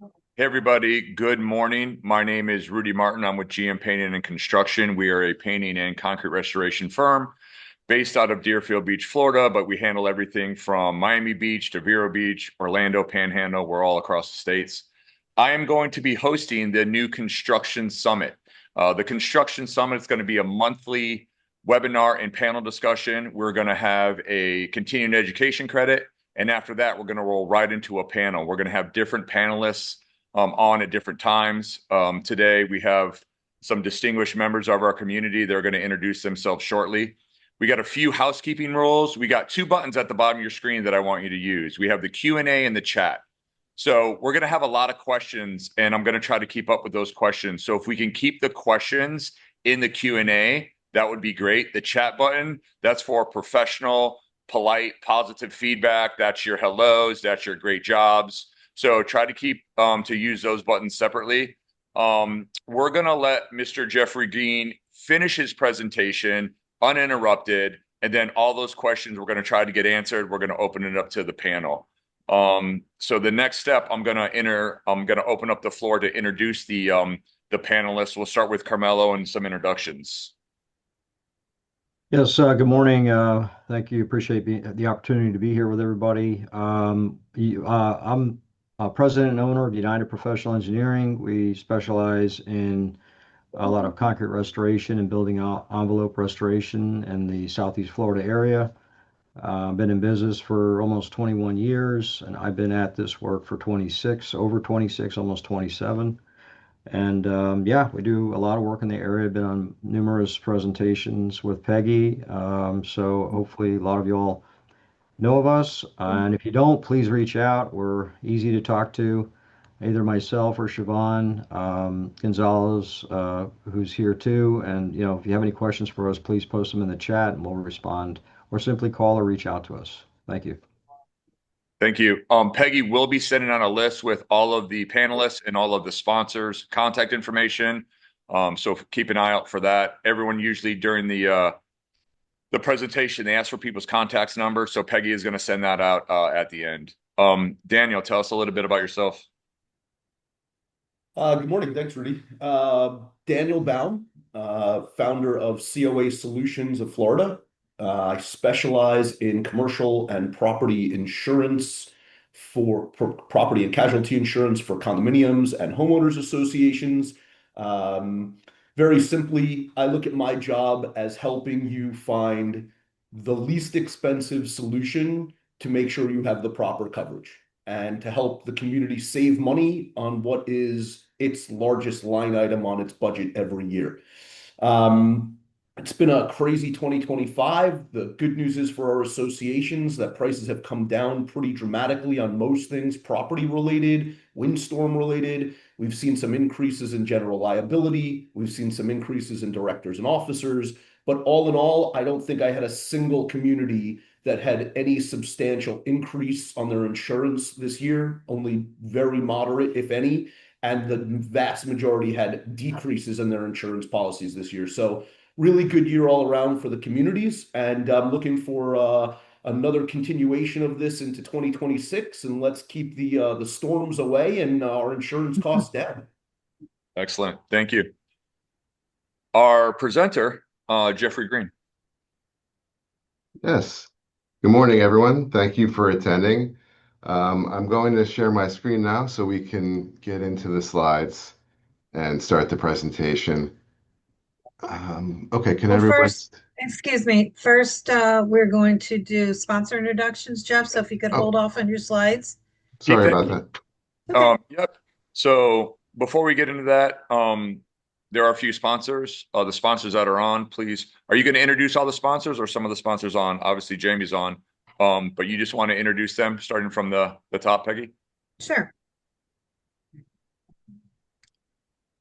Hey everybody, good morning. My name is Rudy Martin. I'm with GM Painting and Construction. We are a painting and concrete restoration firm based out of Deerfield Beach, Florida, but we handle everything from Miami Beach to Vero Beach, Orlando, Panhandle. We're all across the states. I am going to be hosting the new Construction Summit. The Construction Summit is going to be a monthly webinar and panel discussion. We're going to have a continuing education credit, and after that, we're going to roll right into a panel. We're going to have different panelists on at different times. Today, we have some distinguished members of our community. They're going to introduce themselves shortly. We got a few housekeeping rules. We got two buttons at the bottom of your screen that I want you to use. We have the Q&A and the chat. So we're going to have a lot of questions, and I'm going to try to keep up with those questions. So if we can keep the questions in the Q&A, that would be great. The chat button, that's for professional, polite, positive feedback. That's your hellos. That's your great jobs. So try to keep to use those buttons separately. We're going to let Mr. Jeffrey Green finish his presentation uninterrupted, and then all those questions we're going to try to get answered. We're going to open it up to the panel. So the next step, I'm going to open up the floor to introduce the panelists. We'll start with Carmelo and some introductions. Yes, good morning. Thank you. Appreciate the opportunity to be here with everybody. I'm president and owner of United Professional Engineering. We specialize in a lot of concrete restoration and building envelope restoration in the Southeast Florida area. Been in business for almost 21 years, and I've been at this work for over 26, almost 27. And yeah, we do a lot of work in the area. Been on numerous presentations with Peggy. So hopefully a lot of y'all know of us. And if you don't, please reach out. We're easy to talk to, either myself or Siobhan Gonzalez, who's here too. And if you have any questions for us, please post them in the chat and we'll respond, or simply call or reach out to us. Thank you. Thank you. Peggy will be sending on a list with all of the panelists and all of the sponsors' contact information. So keep an eye out for that. Everyone usually during the presentation, they ask for people's contacts number. So Peggy is going to send that out at the end. Daniel, tell us a little bit about yourself. Good morning. Thanks, Rudy. Daniel Baum, founder of COA Solutions of Florida. I specialize in commercial and property insurance for property and casualty insurance for condominiums and homeowners associations. Very simply, I look at my job as helping you find the least expensive solution to make sure you have the proper coverage and to help the community save money on what is its largest line item on its budget every year. It's been a crazy 2025. The good news is for our associations that prices have come down pretty dramatically on most things property related, windstorm related. We've seen some increases in general liability. We've seen some increases in directors and officers. But all in all, I don't think I had a single community that had any substantial increase on their insurance this year, only very moderate, if any. And the vast majority had decreases in their insurance policies this year. So really good year all around for the communities. And I'm looking for another continuation of this into 2026. And let's keep the storms away and our insurance costs down. Excellent. Thank you. Our presenter, Jeffrey Green. Yes. Good morning, everyone. Thank you for attending. I'm going to share my screen now so we can get into the slides and start the presentation. Okay, can everyone? First, excuse me. First, we're going to do sponsor introductions, Jeff. So if you could hold off on your slides. Sorry about that. Okay. Yep. So before we get into that, there are a few sponsors. The sponsors that are on, please. Are you going to introduce all the sponsors or some of the sponsors on? Obviously, Jamie's on, but you just want to introduce them starting from the top, Peggy? Sure.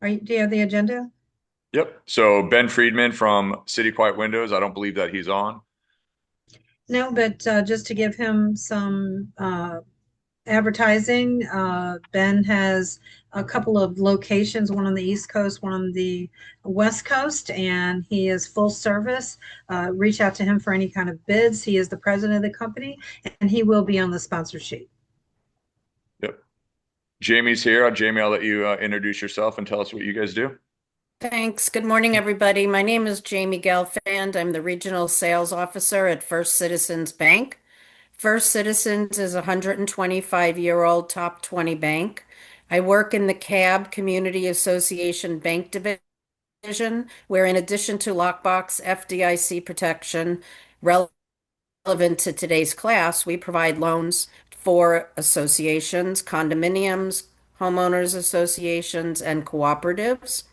Do you have the agenda? Yep. So Ben Friedman from City Quiet Windows. I don't believe that he's on. No, but just to give him some advertising, Ben has a couple of locations, one on the East Coast, one on the West Coast, and he is full service. Reach out to him for any kind of bids. He is the president of the company, and he will be on the sponsor sheet. Yep. Jamie's here. Jamie, I'll let you introduce yourself and tell us what you guys do. Thanks. Good morning, everybody. My name is Jamie Gelfand. I'm the Regional Sales Officer at First Citizens Bank. First Citizens is a 125-year-old top 20 bank. I work in the CAB Community Association Bank Division, where in addition to lockbox FDIC protection relevant to today's class, we provide loans for associations, condominiums, homeowners associations, and cooperatives.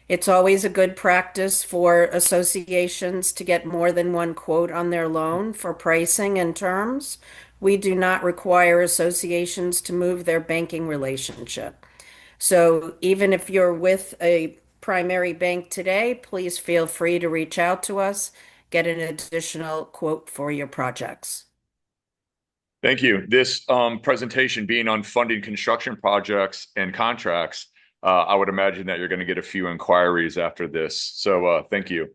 It's always a good practice for associations to get more than one quote on their loan for pricing and terms. We do not require associations to move their banking relationship. So even if you're with a primary bank today, please feel free to reach out to us, get an additional quote for your projects. Thank you. This presentation being on funding construction projects and contracts, I would imagine that you're going to get a few inquiries after this. So thank you.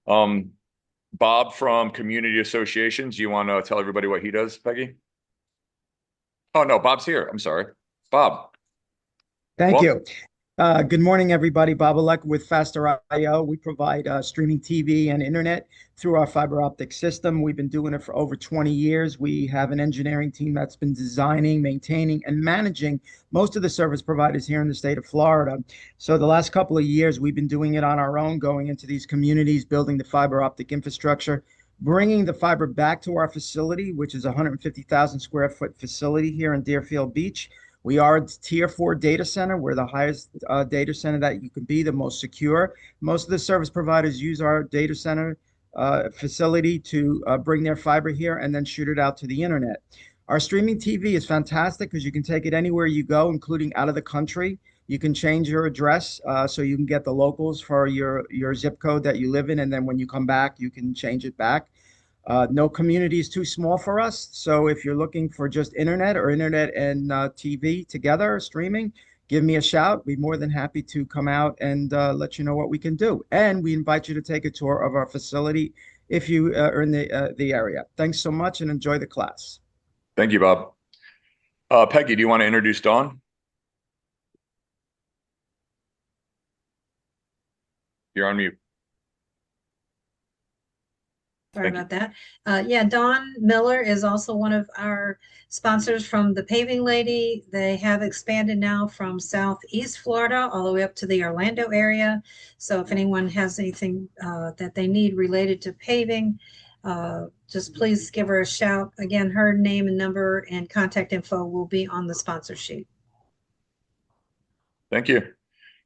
Bob from Community Associations, you want to tell everybody what he does, Peggy? Oh, no, Bob's here. I'm sorry. Bob. Thank Welcome. you. Good morning, everybody. Bob Alec with Faster.io. We provide streaming TV and internet through our fiber optic system. We've been doing it for over 20 years. We have an engineering team that's been designing, maintaining, and managing most of the service providers here in the state of Florida. So the last couple of years, we've been doing it on our own, going into these communities, building the fiber optic infrastructure, bringing the fiber back to our facility, which is a 150,000 square foot facility here in Deerfield Beach. We are a tier 4 data center. We're the highest data center that you can be, the most secure. Most of the service providers use our data center facility to bring their fiber here and then shoot it out to the internet. Our streaming TV is fantastic because you can take it anywhere you go, including out of the country. You can change your address so you can get the locals for your zip code that you live in. And then when you come back, you can change it back. No community is too small for us. So if you're looking for just internet or internet and TV together, streaming, give me a shout. We'd be more than happy to come out and let you know what we can do. And we invite you to take a tour of our facility if you are in the area. Thanks so much and enjoy the class. Thank you, Bob. Peggy, do you want to introduce Dawn? You're on mute. Sorry about that. Yeah, Dawn Miller is also one of our sponsors from the Paving Lady. They have expanded now from Southeast Florida all the way up to the Orlando area. So if anyone has anything that they need related to paving, just please give her a shout. Again, her name and number and contact info will be on the sponsor sheet. Thank you.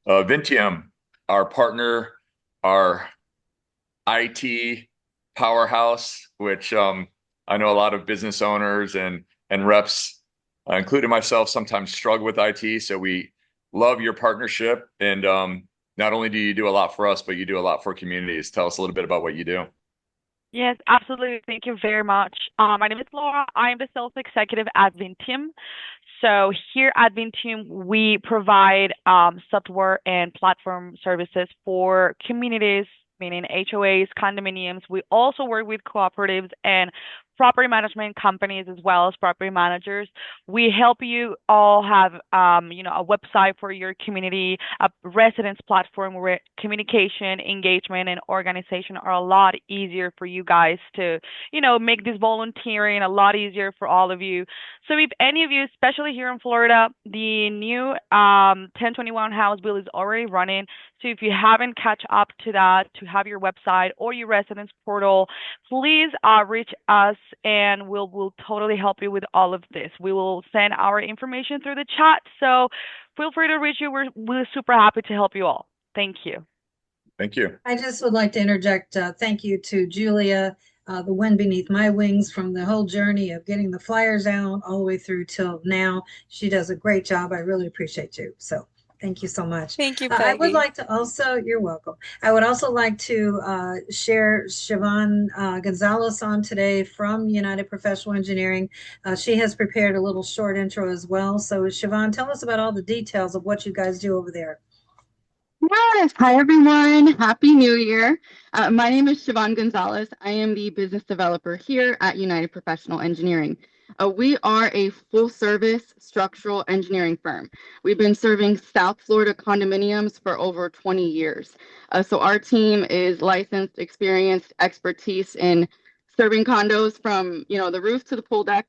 Vinteum, our partner, our IT powerhouse, which I know a lot of business owners and reps, including myself, sometimes struggle with IT. So we love your partnership. And not only do you do a lot for us, but you do a lot for communities. Tell us a little bit about what you do. Yes, absolutely. Thank you very much. My name is Laura. I am the sales executive at Vinteum. So here at Vinteum, we provide software and platform services for communities, meaning HOAs, condominiums. We also work with cooperatives and property management companies as well as property managers. We help you all have, a website for your community, a residence platform where communication, engagement, and organization are a lot easier for you guys to, make this volunteering a lot easier for all of you. So if any of you, especially here in Florida, the new 1021 House bill is already running. So if you haven't catch up to that, to have your website or your residence portal, please reach us and we'll totally help you with all of this. We will send our information through the chat. So feel free to reach you. We're super happy to help you all. Thank you. Thank you. I just would like to interject. Thank you to Julia, the wind beneath my wings, from the whole journey of getting the flyers out all the way through till now. She does a great job. I really appreciate you. So thank you so much. Thank you, Peggy. I would like to also, you're welcome. I would also like to share Siobhan Gonzalez on today from United Professional Engineering. She has prepared a little short intro as well. So Siobhan, tell us about all the details of what you guys do over there. Yes. Hi, everyone. Happy New Year. My name is Siobhan Gonzalez. I am the business developer here at United Professional Engineering. We are a full-service structural engineering firm. We've been serving South Florida condominiums for over 20 years. So our team is licensed, experienced, expertise in serving condos from, the roof to the pool deck.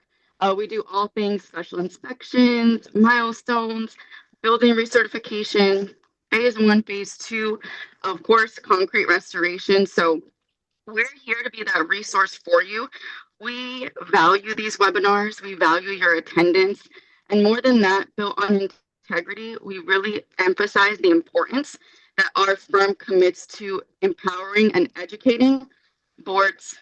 We do all things special inspections, milestones, building recertification, phase 1, phase 2, of course, concrete restoration. So we're here to be that resource for you. We value these webinars. We value your attendance. And more than that, built on integrity, we really emphasize the importance that our firm commits to empowering and educating boards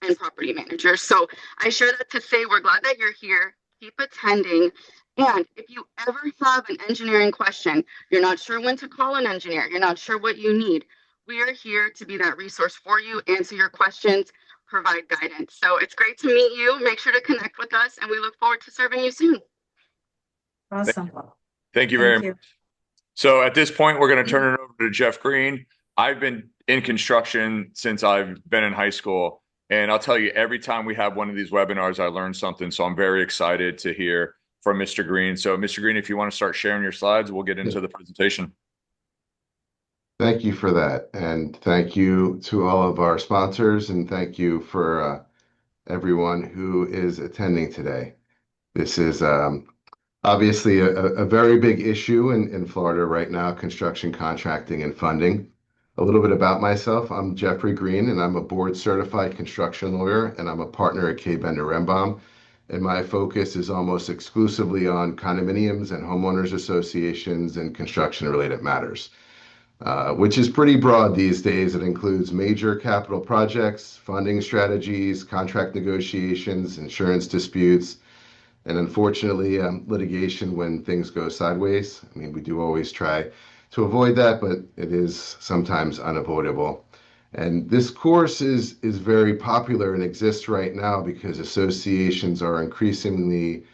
and property managers. So I share that to say we're glad that you're here. Keep attending. And if you ever have an engineering question, you're not sure when to call an engineer, you're not sure what you need, we are here to be that resource for you, answer your questions, provide guidance. So it's great to meet you. Make sure to connect with us, and we look forward to serving you soon. Awesome. Thank you very Thank you. much. So at this point, we're going to turn it over to Jeff Green. I've been in construction since I've been in high school. And I'll tell you, every time we have one of these webinars, I learn something. So I'm very excited to hear from Mr. Green. So Mr. Green, if you want to start sharing your slides, we'll get into the presentation. Thank you for that. And thank you to all of our sponsors. And thank you for everyone who is attending today. This is obviously a very big issue in Florida right now, construction contracting and funding. A little bit about myself. I'm Jeffrey Green, and I'm a board-certified construction lawyer, and I'm a partner at Kaye Rembaum. And my focus is almost exclusively on condominiums and homeowners associations and construction-related matters, which is pretty broad these days. It includes major capital projects, funding strategies, contract negotiations, insurance disputes, and unfortunately, litigation when things go sideways. I mean, we do always try to avoid that, but it is sometimes unavoidable. And this course is very popular and exists right now because associations are increasingly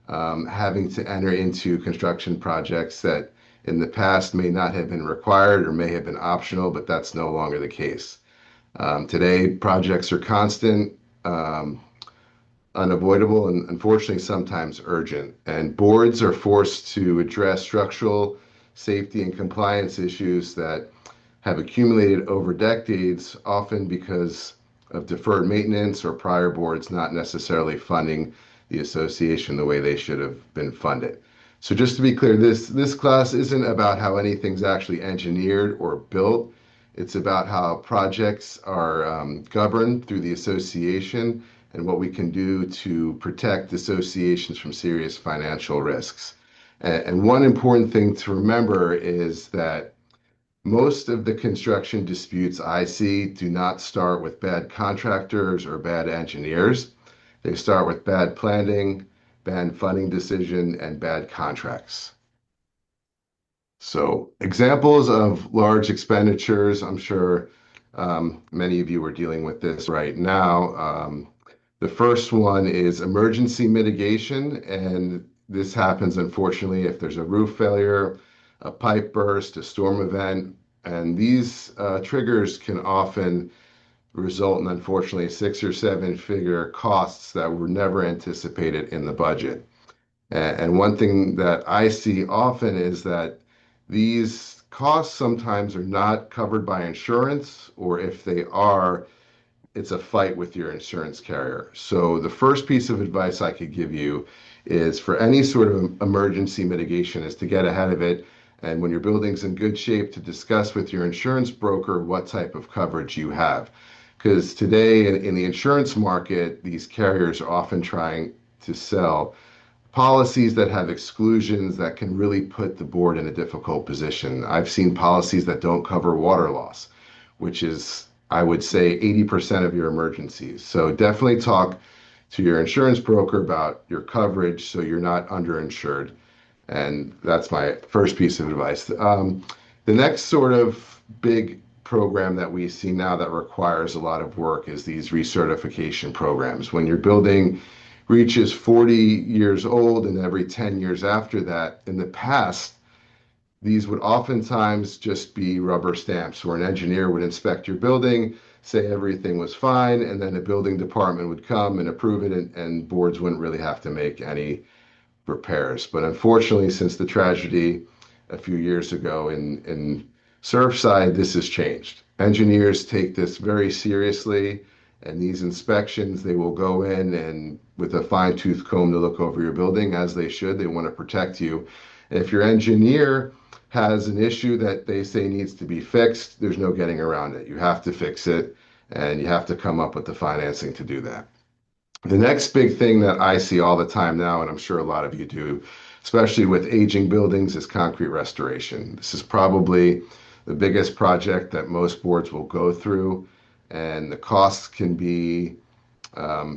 having to enter into construction projects that in the past may not have been required or may have been optional, but that's no longer the case. Today, projects are constant, unavoidable, and unfortunately sometimes urgent. And boards are forced to address structural safety and compliance issues that have accumulated over decades, often because of deferred maintenance or prior boards not necessarily funding the association the way they should have been funded. So just to be clear, this class isn't about how anything's actually engineered or built. It's about how projects are governed through the association and what we can do to protect associations from serious financial risks. And one important thing to remember is that most of the construction disputes I see do not start with bad contractors or bad engineers. They start with bad planning, bad funding decision, and bad contracts. So examples of large expenditures, I'm sure many of you are dealing with this right now. The first one is emergency mitigation, and this happens, unfortunately, if there's a roof failure, a pipe burst, a storm event, and these triggers can often result in, unfortunately, 6 or 7 figure costs that were never anticipated in the budget. And one thing that I see often is that these costs sometimes are not covered by insurance, or if they are, it's a fight with your insurance carrier. So the first piece of advice I could give you is for any sort of emergency mitigation is to get ahead of it. And when your building's in good shape, to discuss with your insurance broker what type of coverage you have. Because today in the insurance market, these carriers are often trying to sell policies that have exclusions that can really put the board in a difficult position. I've seen policies that don't cover water loss, which is, I would say, 80% of your emergencies. So definitely talk to your insurance broker about your coverage so you're not underinsured. And that's my first piece of advice. The next sort of big program that we see now that requires a lot of work is these recertification programs. When your building reaches 40 years old and every 10 years after that, in the past, these would oftentimes just be rubber stamps where an engineer would inspect your building, say everything was fine, and then a building department would come and approve it, and boards wouldn't really have to make any repairs. But unfortunately, since the tragedy a few years ago in Surfside, this has changed. Engineers take this very seriously, and these inspections, they will go in and with a fine-tooth comb to look over your building, as they should. They want to protect you. And if your engineer has an issue that they say needs to be fixed, there's no getting around it. You have to fix it, and you have to come up with the financing to do that. The next big thing that I see all the time now, and I'm sure a lot of you do, especially with aging buildings, is concrete restoration. This is probably the biggest project that most boards will go through, and the costs can be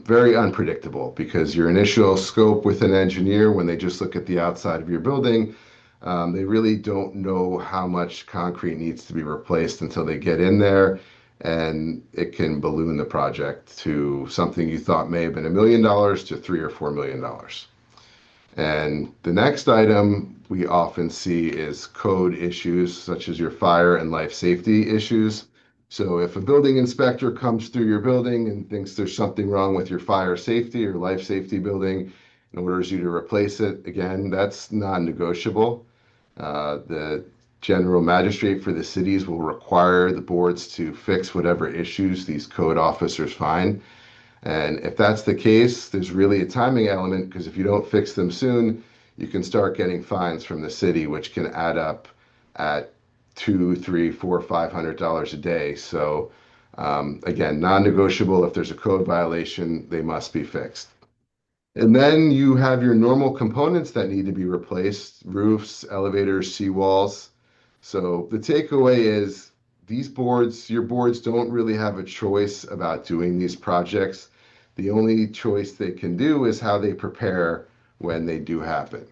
very unpredictable because your initial scope with an engineer, when they just look at the outside of your building, they really don't know how much concrete needs to be replaced until they get in there, and it can balloon the project to something you thought may have been $1 million to $3 or $4 million. And the next item we often see is code issues, such as your fire and life safety issues. So if a building inspector comes through your building and thinks there's something wrong with your fire safety or life safety building and orders you to replace it, again, that's non-negotiable. The general magistrate for the cities will require the boards to fix whatever issues these code officers find. And if that's the case, there's really a timing element, because if you don't fix them soon, you can start getting fines from the city, which can add up at $200, $300, $400, $500 a day. So again, non-negotiable. If there's a code violation, they must be fixed. And then you have your normal components that need to be replaced: roofs, elevators, seawalls. So the takeaway is your boards don't really have a choice about doing these projects. The only choice they can do is how they prepare when they do happen.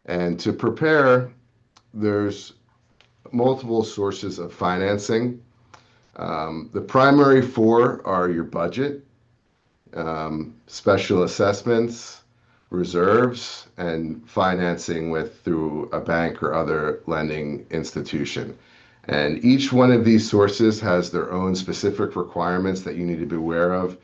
And to prepare, there's multiple sources of financing. The primary four are your budget, special assessments, reserves, and financing through a bank or other lending institution. And each one of these sources has their own specific requirements that you need to be aware of.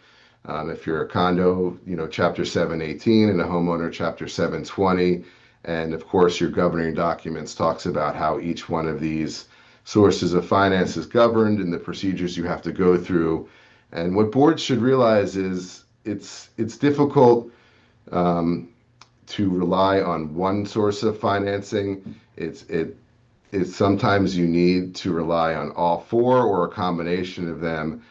If you're a condo, Chapter 718, and a homeowner, Chapter 720. And of course, your governing documents talks about how each one of these sources of finance is governed and the procedures you have to go through. And what boards should realize is it's difficult to rely on one source of financing. It's sometimes you need to rely on all four or a combination of them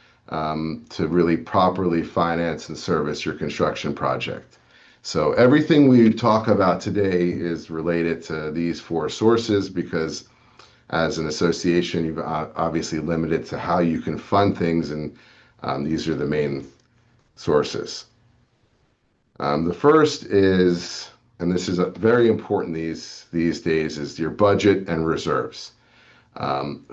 to really properly finance and service your construction project. So everything we talk about today is related to these four sources, because as an association, you've obviously limited to how you can fund things, and these are the main sources. The first is, and this is very important these days, is your budget and reserves.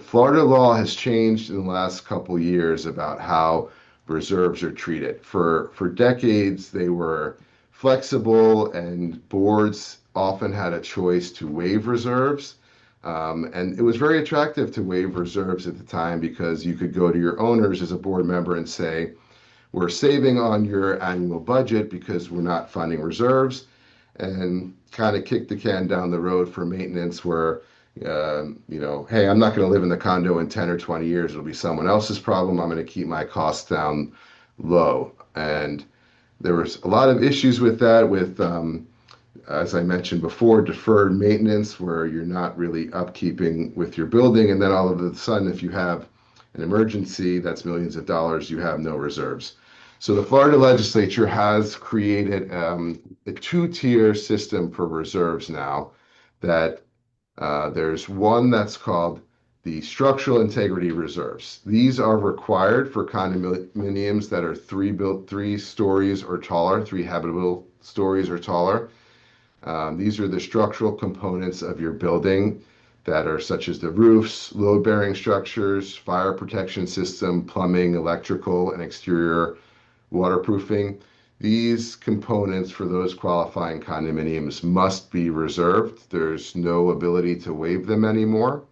Florida law has changed in the last couple years about how reserves are treated. For decades, they were flexible, and boards often had a choice to waive reserves. And it was very attractive to waive reserves at the time, because you could go to your owners as a board member and say, we're saving on your annual budget because we're not funding reserves, and kind of kick the can down the road for maintenance where, hey, I'm not going to live in the condo in 10 or 20 years. It'll be someone else's problem. I'm going to keep my costs down low. And there was a lot of issues with that, with, as I mentioned before, deferred maintenance, where you're not really upkeeping with your building. And then all of a sudden, if you have an emergency that's millions of dollars, you have no reserves. So the Florida legislature has created a two-tier system for reserves now. That there's one that's called the structural integrity reserves. These are required for condominiums that are three stories or taller, 3 habitable stories or taller. These are the structural components of your building that are such as the roofs, load-bearing structures, fire protection system, plumbing, electrical, and exterior waterproofing. These components for those qualifying condominiums must be reserved. There's no ability to waive them anymore.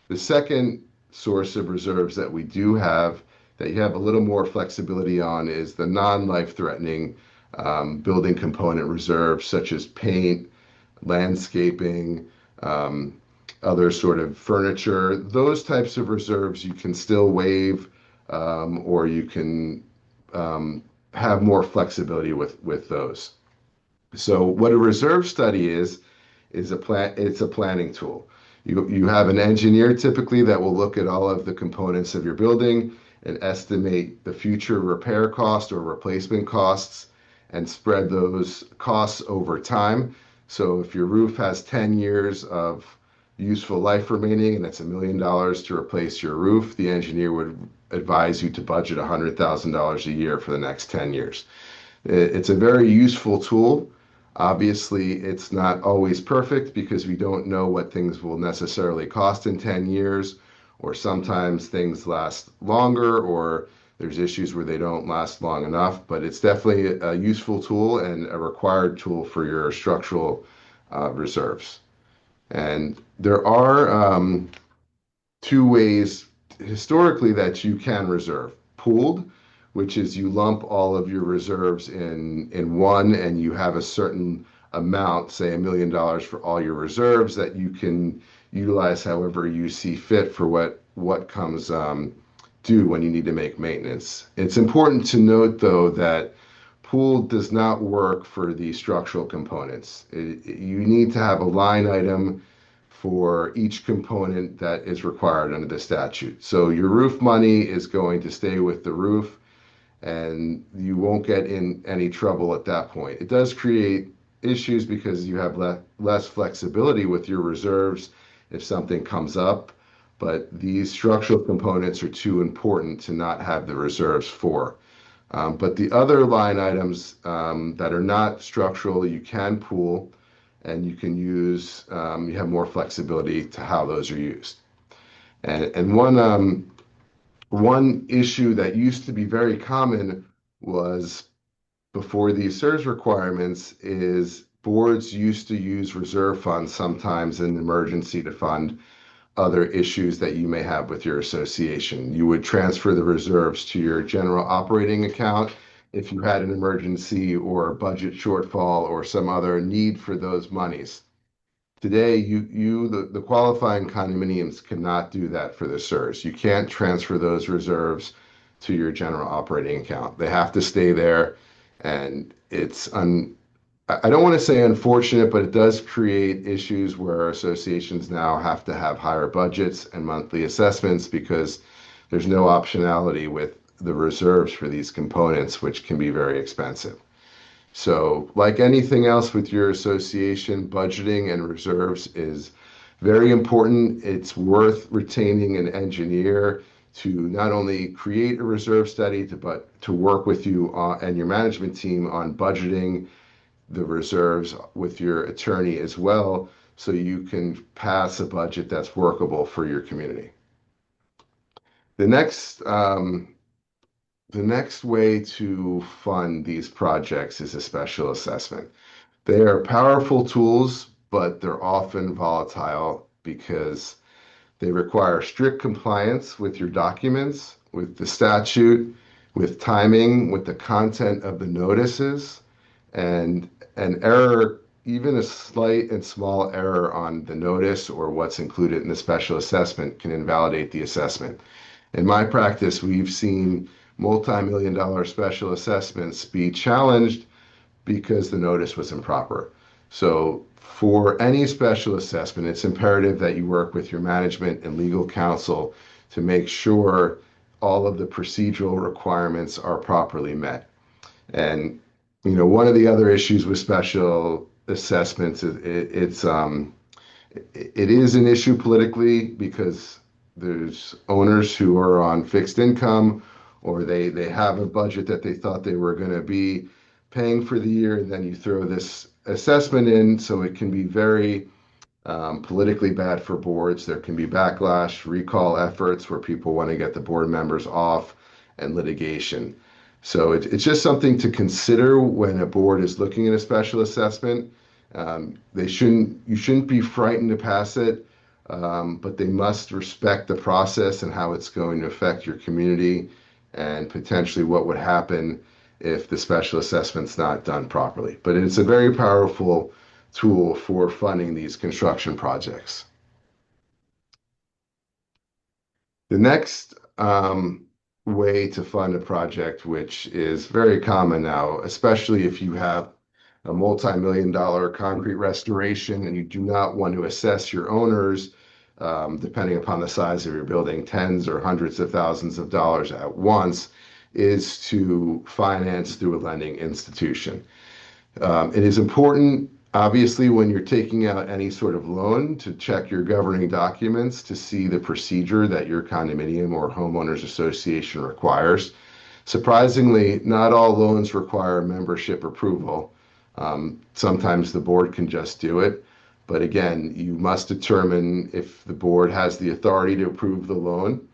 The second source of reserves that we do have that you have a little more flexibility on is the non-life-threatening building component reserves, such as paint, landscaping, other sort of furniture. Those types of reserves you can still waive, or you can have more flexibility with those. So what a reserve study is it's a planning tool. You have an engineer typically that will look at all of the components of your building and estimate the future repair cost or replacement costs and spread those costs over time. So if your roof has 10 years of useful life remaining and it's $1 million to replace your roof, the engineer would advise you to budget $100,000 a year for the next 10 years. It's a very useful tool. Obviously, it's not always perfect because we don't know what things will necessarily cost in 10 years, or sometimes things last longer, or there's issues where they don't last long enough, but it's definitely a useful tool and a required tool for your structural reserves. And there are two ways historically that you can reserve. Pooled, which is you lump all of your reserves in one, and you have a certain amount, say $1 million for all your reserves that you can utilize however you see fit for what comes due when you need to make maintenance. It's important to note, though, that pooled does not work for the structural components. You need to have a line item for each component that is required under the statute. So your roof money is going to stay with the roof, and you won't get in any trouble at that point. It does create issues because you have less flexibility with your reserves if something comes up, but these structural components are too important to not have the reserves for. But the other line items that are not structural, you can pool, and you can use, you have more flexibility to how those are used. And one issue that used to be very common was before these SERS requirements is boards used to use reserve funds sometimes in emergency to fund other issues that you may have with your association. You would transfer the reserves to your general operating account if you had an emergency or a budget shortfall or some other need for those monies. Today, the qualifying condominiums cannot do that for the SERS. You can't transfer those reserves to your general operating account. They have to stay there, and I don't want to say unfortunate, but it does create issues where associations now have to have higher budgets and monthly assessments because there's no optionality with the reserves for these components, which can be very expensive. So like anything else with your association, budgeting and reserves is very important. It's worth retaining an engineer to not only create a reserve study, but to work with you and your management team on budgeting the reserves with your attorney as well, so you can pass a budget that's workable for your community. The next way to fund these projects is a special assessment. They are powerful tools, but they're often volatile because they require strict compliance with your documents, with the statute, with timing, with the content of the notices, and an error, even a slight and small error on the notice or what's included in the special assessment can invalidate the assessment. In my practice, we've seen multi-million-dollar special assessments be challenged because the notice was improper. So for any special assessment, it's imperative that you work with your management and legal counsel to make sure all of the procedural requirements are properly met. And one of the other issues with special assessments is it is an issue politically because there's owners who are on fixed income, or they have a budget that they thought they were going to be paying for the year, and then you throw this assessment in, so it can be very politically bad for boards. There can be backlash, recall efforts where people want to get the board members off, and litigation. So it's just something to consider when a board is looking at a special assessment. You shouldn't be frightened to pass it. but they must respect the process and how it's going to affect your community and potentially what would happen if the special assessment's not done properly. But it's a very powerful tool for funding these construction projects. The next way to fund a project, which is very common now, especially if you have a multi-million-dollar concrete restoration and you do not want to assess your owners, depending upon the size of your building, tens or hundreds of thousands of dollars at once, is to finance through a lending institution. It is important, obviously, when you're taking out any sort of loan to check your governing documents to see the procedure that your condominium or homeowners association requires. Surprisingly, not all loans require membership approval. Sometimes the board can just do it. But again, you must determine if the board has the authority to approve the loan,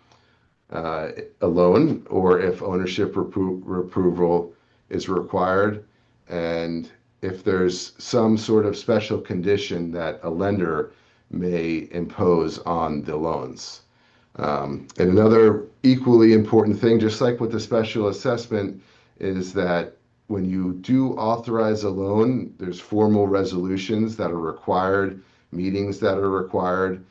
or if ownership approval is required, and if there's some sort of special condition that a lender may impose on the loans. And another equally important thing, just like with the special assessment, is that when you do authorize a loan, there's formal resolutions that are required, meetings that are required.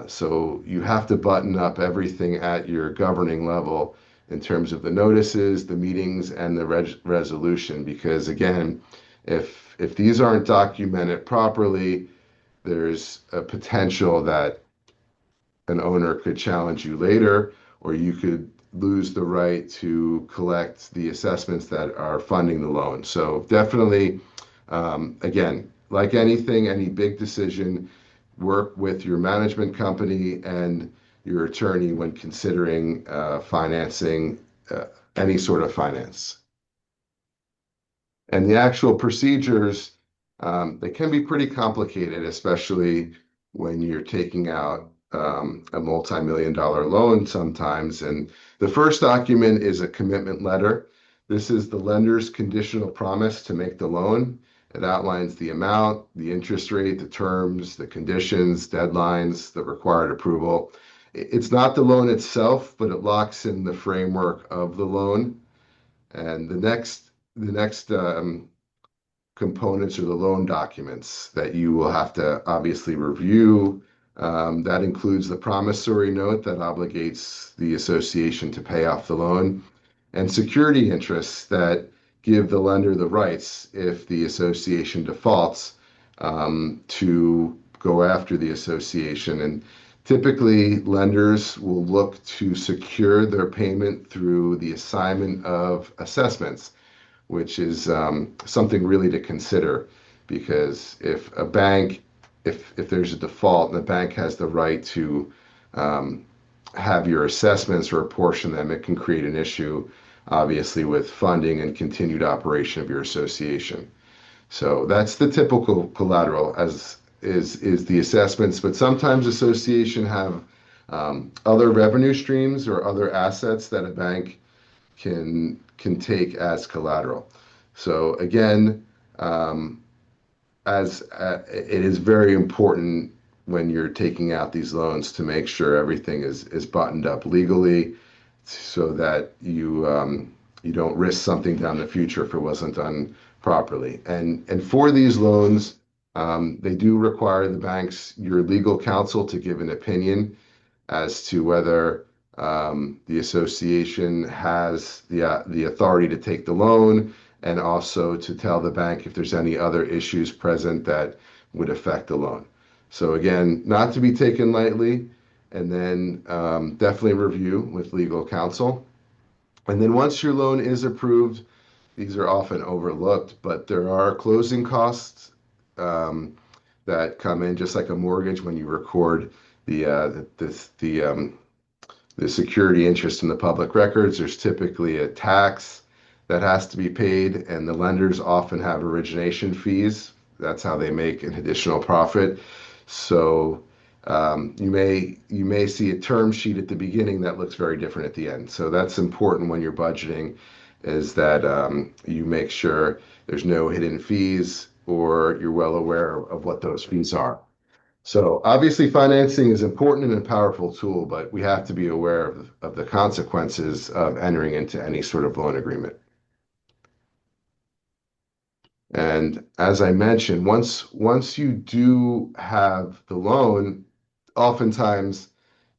So you have to button up everything at your governing level in terms of the notices, the meetings, and the resolution. Because again, if these aren't documented properly, there's a potential that an owner could challenge you later, or you could lose the right to collect the assessments that are funding the loan. So definitely, again, like anything, any big decision, work with your management company and your attorney when considering financing any sort of finance. And the actual procedures, they can be pretty complicated, especially when you're taking out a multi-million-dollar loan sometimes. And the first document is a commitment letter. This is the lender's conditional promise to make the loan. It outlines the amount, the interest rate, the terms, the conditions, deadlines, the required approval. It's not the loan itself, but it locks in the framework of the loan. And the next components are the loan documents that you will have to obviously review. That includes the promissory note that obligates the association to pay off the loan, and security interests that give the lender the rights, if the association defaults, to go after the association. And typically, lenders will look to secure their payment through the assignment of assessments, which is something really to consider, because if there's a default and the bank has the right to have your assessments or a portion of them, it can create an issue, obviously, with funding and continued operation of your association. So that's the typical collateral, as is the assessments. But sometimes association have other revenue streams or other assets that a bank can take as collateral. So again, it is very important when you're taking out these loans to make sure everything is buttoned up legally, so that you don't risk something down the future if it wasn't done properly. And for these loans, they do require your legal counsel to give an opinion as to whether the association has the authority to take the loan, and also to tell the bank if there's any other issues present that would affect the loan. So again, not to be taken lightly, and then definitely review with legal counsel. And then once your loan is approved, these are often overlooked, but there are closing costs that come in, just like a mortgage. When you record the security interest in the public records, there's typically a tax that has to be paid, and the lenders often have origination fees. That's how they make an additional profit. So you may see a term sheet at the beginning that looks very different at the end. So that's important when you're budgeting, is that you make sure there's no hidden fees, or you're well aware of what those fees are. So obviously financing is important and a powerful tool, but we have to be aware of the consequences of entering into any sort of loan agreement. And as I mentioned, once you do have the loan, oftentimes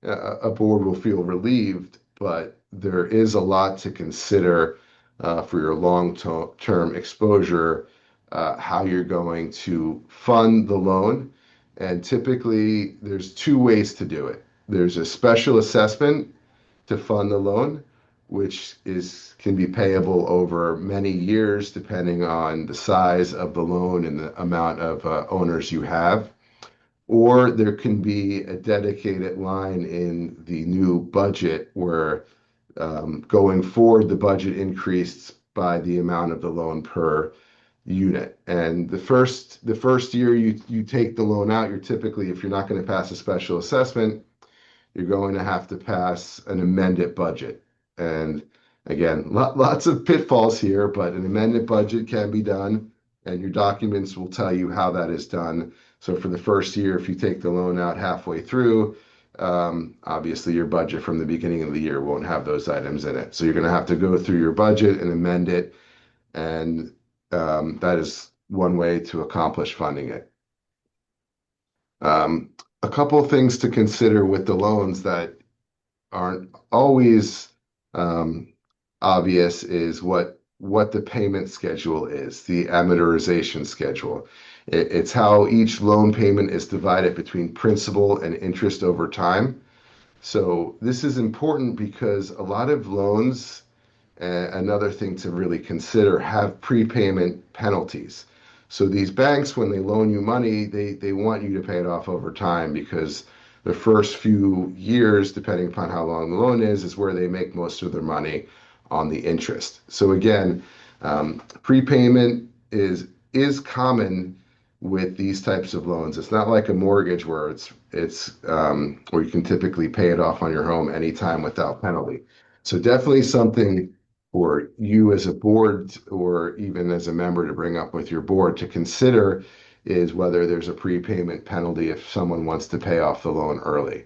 a board will feel relieved, but there is a lot to consider for your long-term exposure, how you're going to fund the loan. And typically, there's two ways to do it. There's a special assessment to fund the loan, which can be payable over many years depending on the size of the loan and the amount of owners you have. Or there can be a dedicated line in the new budget where going forward, the budget increased by the amount of the loan per unit. And the first year you take the loan out, you're typically, if you're not going to pass a special assessment, you're going to have to pass an amended budget. And again, lots of pitfalls here, but an amended budget can be done, and your documents will tell you how that is done. So for the first year, if you take the loan out halfway through, obviously your budget from the beginning of the year won't have those items in it. So you're going to have to go through your budget and amend it, and that is one way to accomplish funding it. A couple of things to consider with the loans that aren't always obvious is what the payment schedule is, the amortization schedule. It's how each loan payment is divided between principal and interest over time. So this is important because a lot of loans, another thing to really consider, have prepayment penalties. So these banks, when they loan you money, they want you to pay it off over time, because the first few years, depending upon how long the loan is where they make most of their money on the interest. So again, prepayment is common with these types of loans. It's not like a mortgage where where you can typically pay it off on your home anytime without penalty. So definitely something for you as a board or even as a member to bring up with your board to consider is whether there's a prepayment penalty if someone wants to pay off the loan early.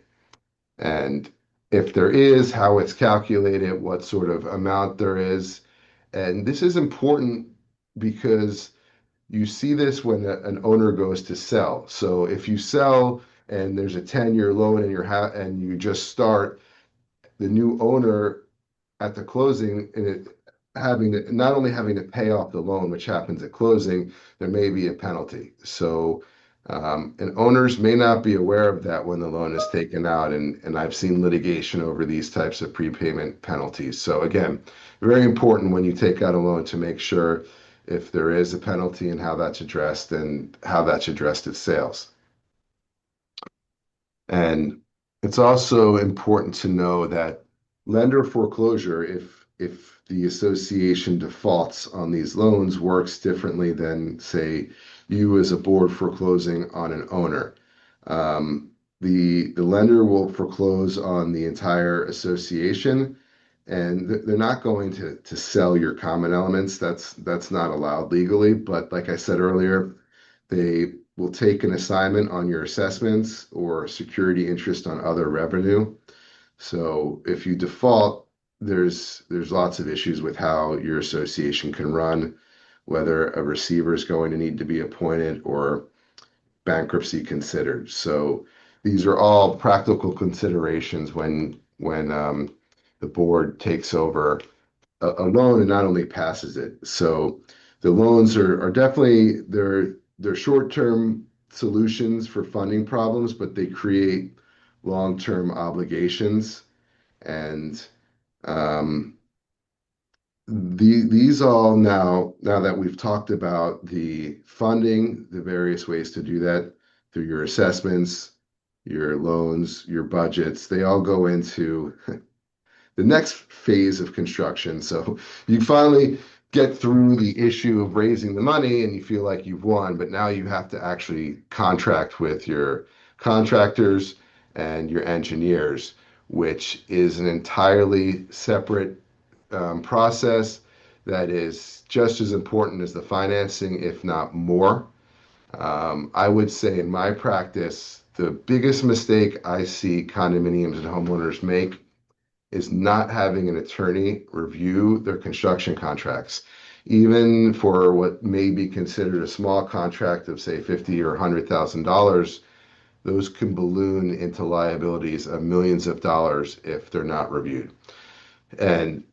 And if there is, how it's calculated, what sort of amount there is. And this is important because you see this when an owner goes to sell. So if you sell and there's a 10-year loan in your house and you just start, the new owner at the closing, and not only having to pay off the loan, which happens at closing, there may be a penalty. So, and owners may not be aware of that when the loan is taken out, and I've seen litigation over these types of prepayment penalties. So again, very important when you take out a loan to make sure if there is a penalty and how that's addressed and how that's addressed at sales. And it's also important to know that lender foreclosure, if the association defaults on these loans, works differently than, say, you as a board foreclosing on an owner. The lender will foreclose on the entire association, and they're not going to sell your common elements. That's not allowed legally. But like I said earlier, they will take an assignment on your assessments or security interest on other revenue. So if you default, there's lots of issues with how your association can run, whether a receiver is going to need to be appointed or bankruptcy considered. So these are all practical considerations when the board takes over a loan and not only passes it. So the loans are definitely they're short-term solutions for funding problems, but they create long-term obligations. And these all now that we've talked about the funding, the various ways to do that through your assessments, your loans, your budgets, they all go into the next phase of construction. So you finally get through the issue of raising the money and you feel like you've won, but now you have to actually contract with your contractors and your engineers, which is an entirely separate process that is just as important as the financing, if not more. I would say in my practice, the biggest mistake I see condominiums and homeowners make is not having an attorney review their construction contracts. Even for what may be considered a small contract of, say, $50,000 or $100,000, those can balloon into liabilities of millions of dollars if they're not reviewed. And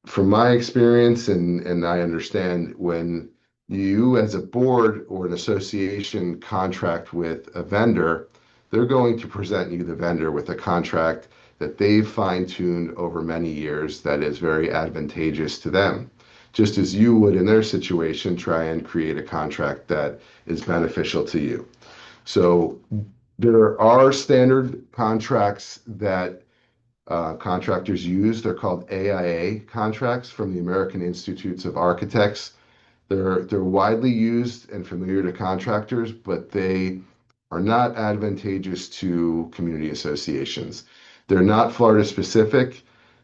from my experience, and I understand, when you as a board or an association contract with a vendor, they're going to present you, the vendor, with a contract that they've fine-tuned over many years that is very advantageous to them, just as you would in their situation try and create a contract that is beneficial to you. So there are standard contracts that contractors use. They're called AIA contracts from the American Institutes of Architects. They're widely used and familiar to contractors, but they are not advantageous to community associations. They're not Florida specific.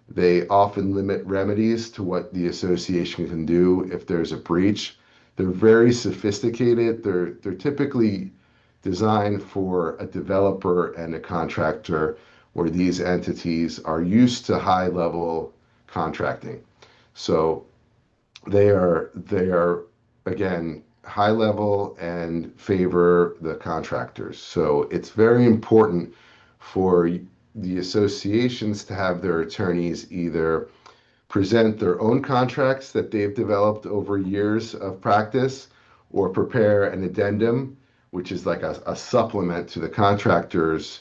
They often limit remedies to what the association can do if there's a breach. They're very sophisticated. They're typically designed for a developer and a contractor, where these entities are used to high level contracting. So they are again high level and favor the contractors. So it's very important for the associations to have their attorneys either present their own contracts that they've developed over years of practice, or prepare an addendum, which is like a supplement to the contractor's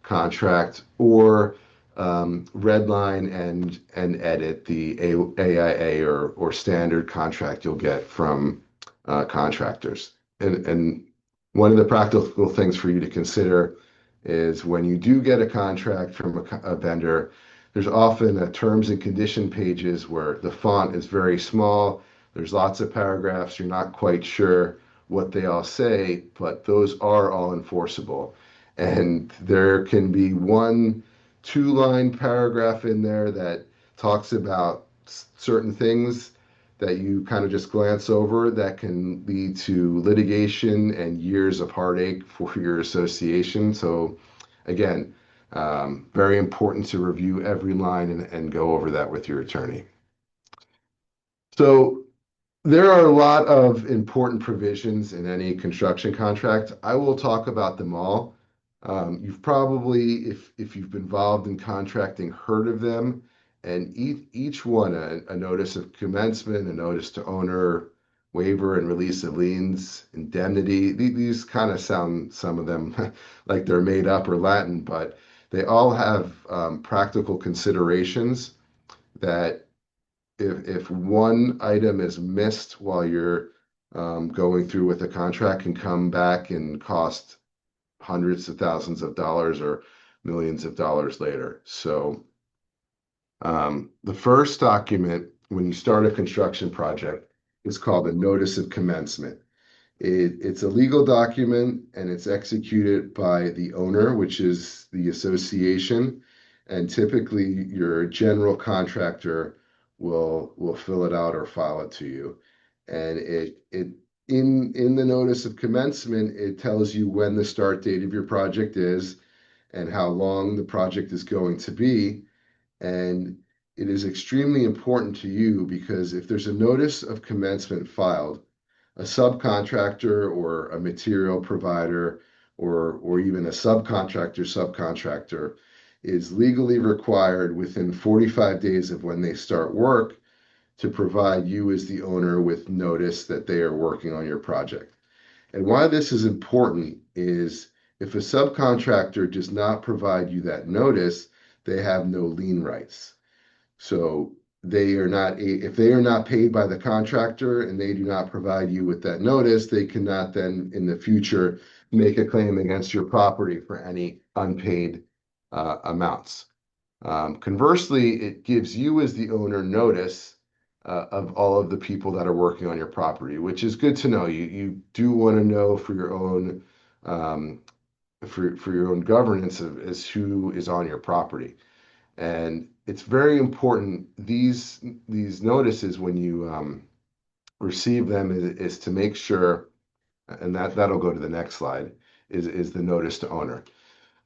contract, or redline and edit the AIA or standard contract you'll get from contractors. And one of the practical things for you to consider is, when you do get a contract from a vendor, there's often a terms and condition pages where the font is very small. There's lots of paragraphs. You're not quite sure what they all say, but those are all enforceable. And there can be 1-2 line paragraph in there that talks about certain things that you kind of just glance over that can lead to litigation and years of heartache for your association. So again, very important to review every line and go over that with your attorney. So there are a lot of important provisions in any construction contract. I will talk about them all. You've probably, if you've been involved in contracting, heard of them, and each one, a notice of commencement, a notice to owner, waiver and release of liens, indemnity. These kind of sound, some of them, like they're made up or Latin, but they all have practical considerations that if one item is missed while you're going through with a contract, can come back and cost hundreds of thousands of dollars or millions of dollars later. So the first document when you start a construction project is called a notice of commencement. It's a legal document, and it's executed by the owner, which is the association, and typically your general contractor will fill it out or file it to you. And in the notice of commencement, it tells you when the start date of your project is and how long the project is going to be. And it is extremely important to you, because if there's a notice of commencement filed, a subcontractor or a material provider or even a subcontractor is legally required within 45 days of when they start work to provide you as the owner with notice that they are working on your project. And why this is important is, if a subcontractor does not provide you that notice, they have no lien rights. So if they are not paid by the contractor and they do not provide you with that notice, they cannot then in the future make a claim against your property for any unpaid amounts. Conversely, it gives you as the owner notice of all of the people that are working on your property, which is good to know. You do want to know for your own for your own governance as who is on your property. And it's very important, these notices, when you receive them, is to make sure, and that'll go to the next slide, is the notice to owner.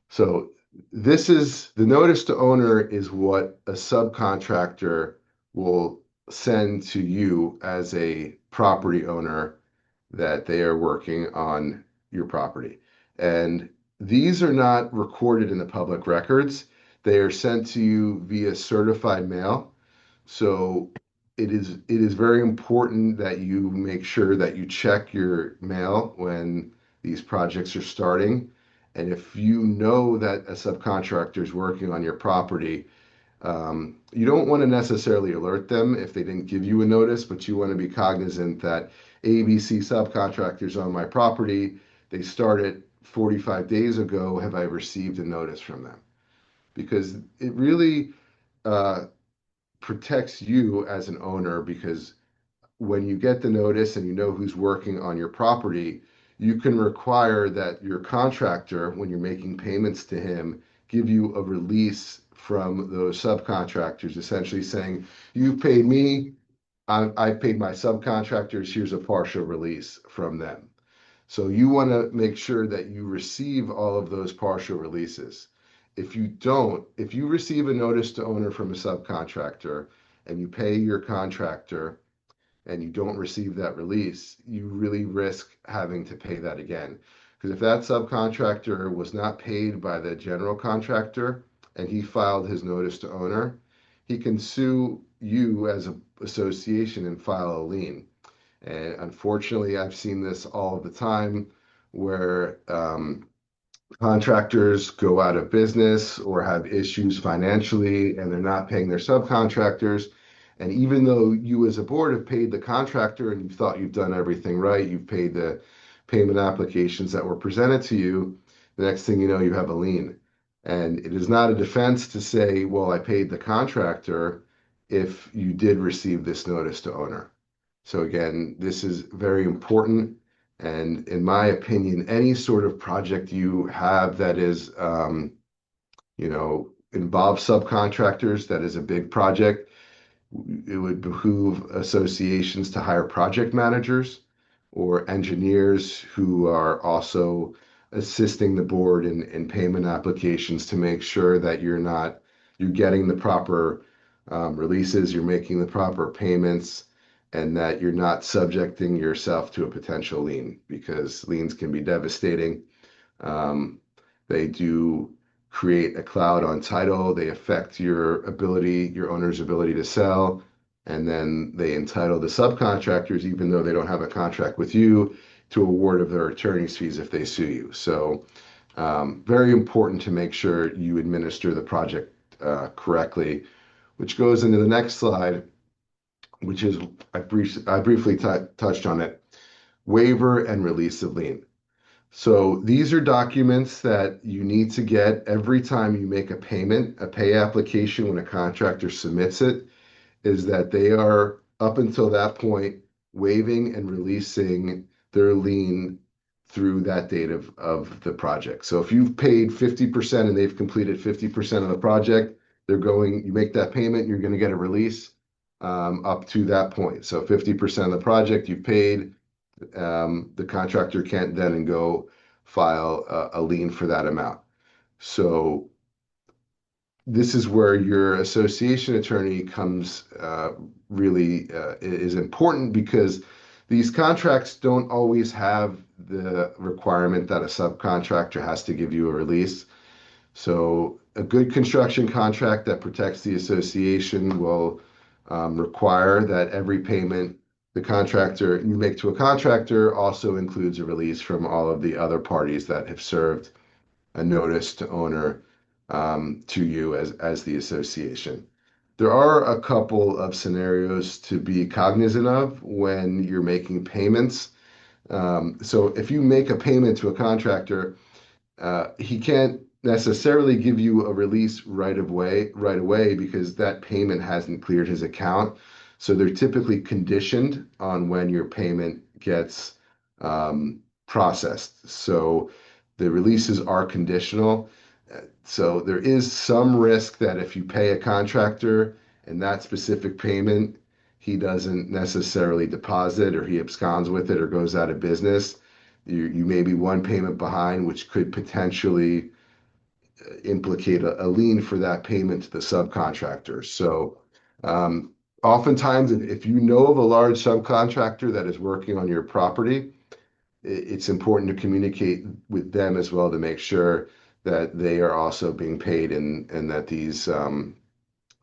So this is the notice to owner is what a subcontractor will send to you as a property owner that they are working on your property. And these are not recorded in the public records. They are sent to you via certified mail. So it is very important that you make sure that you check your mail when these projects are starting. And if you know that a subcontractor is working on your property, you don't want to necessarily alert them if they didn't give you a notice, but you want to be cognizant that ABC subcontractors on my property, they started 45 days ago. Have I received a notice from them? Because it really uh, protects you as an owner, because when you get the notice and you know who's working on your property, you can require that your contractor, when you're making payments to him, give you a release from those subcontractors, essentially saying, "You paid me, I paid my subcontractors, here's a partial release from them." So you want to make sure that you receive all of those partial releases. If you don't, if you receive a notice to owner from a subcontractor and you pay your contractor and you don't receive that release, you really risk having to pay that again. Because if that subcontractor was not paid by the general contractor and he filed his notice to owner, he can sue you as an association and file a lien. And unfortunately, I've seen this all the time where contractors go out of business or have issues financially and they're not paying their subcontractors. And even though you as a board have paid the contractor and you thought you've done everything right, you've paid the payment applications that were presented to you, the next thing you know, you have a lien. And it is not a defense to say, well, I paid the contractor if you did receive this notice to owner. So again, this is very important. And in my opinion, any sort of project you have that is, involves subcontractors, that is a big project, it would behoove associations to hire project managers or engineers who are also assisting the board in payment applications to make sure that you're getting the proper releases, you're making the proper payments, and that you're not subjecting yourself to a potential lien, because liens can be devastating. They do create a cloud on title. They affect your owner's ability to sell, and then they entitle the subcontractors, even though they don't have a contract with you, to award of their attorney's fees if they sue you. So very important to make sure you administer the project correctly, which goes into the next slide, which is, I briefly touched on it, waiver and release of lien. So these are documents that you need to get every time you make a payment, a pay application when a contractor submits it, is that they are, up until that point, waiving and releasing their lien through that date of the project. So if you've paid 50% and they've completed 50% of the project, you make that payment, you're going to get a release up to that point. So 50% of the project you've paid, the contractor can't then go file a lien for that amount. So this is where your association attorney comes really is important, because these contracts don't always have the requirement that a subcontractor has to give you a release. So a good construction contract that protects the association will require that every payment you make to a contractor also includes a release from all of the other parties that have served a notice to owner to you as the association. There are a couple of scenarios to be cognizant of when you're making payments. So if you make a payment to a contractor, he can't necessarily give you a release right away because that payment hasn't cleared his account. So they're typically conditioned on when your payment gets processed. So the releases are conditional. So there is some risk that if you pay a contractor and that specific payment, he doesn't necessarily deposit, or he absconds with it or goes out of business, You may be one payment behind, which could potentially implicate a lien for that payment to the subcontractor. So oftentimes, if you know of a large subcontractor that is working on your property, it's important to communicate with them as well to make sure that they are also being paid and that these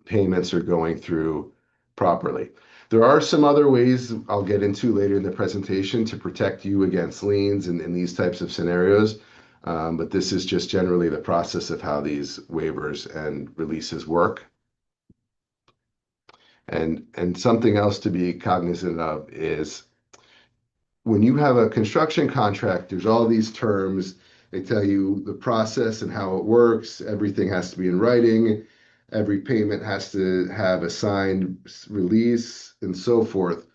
payments are going through properly. There are some other ways I'll get into later in the presentation to protect you against liens in these types of scenarios. But this is just generally the process of how these waivers and releases work. And something else to be cognizant of is when you have a construction contract, there's all these terms. They tell you the process and how it works. Everything has to be in writing. Every payment has to have a signed release and so forth.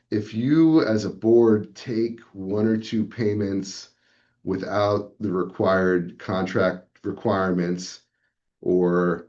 If you, as a board, take one or two payments without the required contract requirements or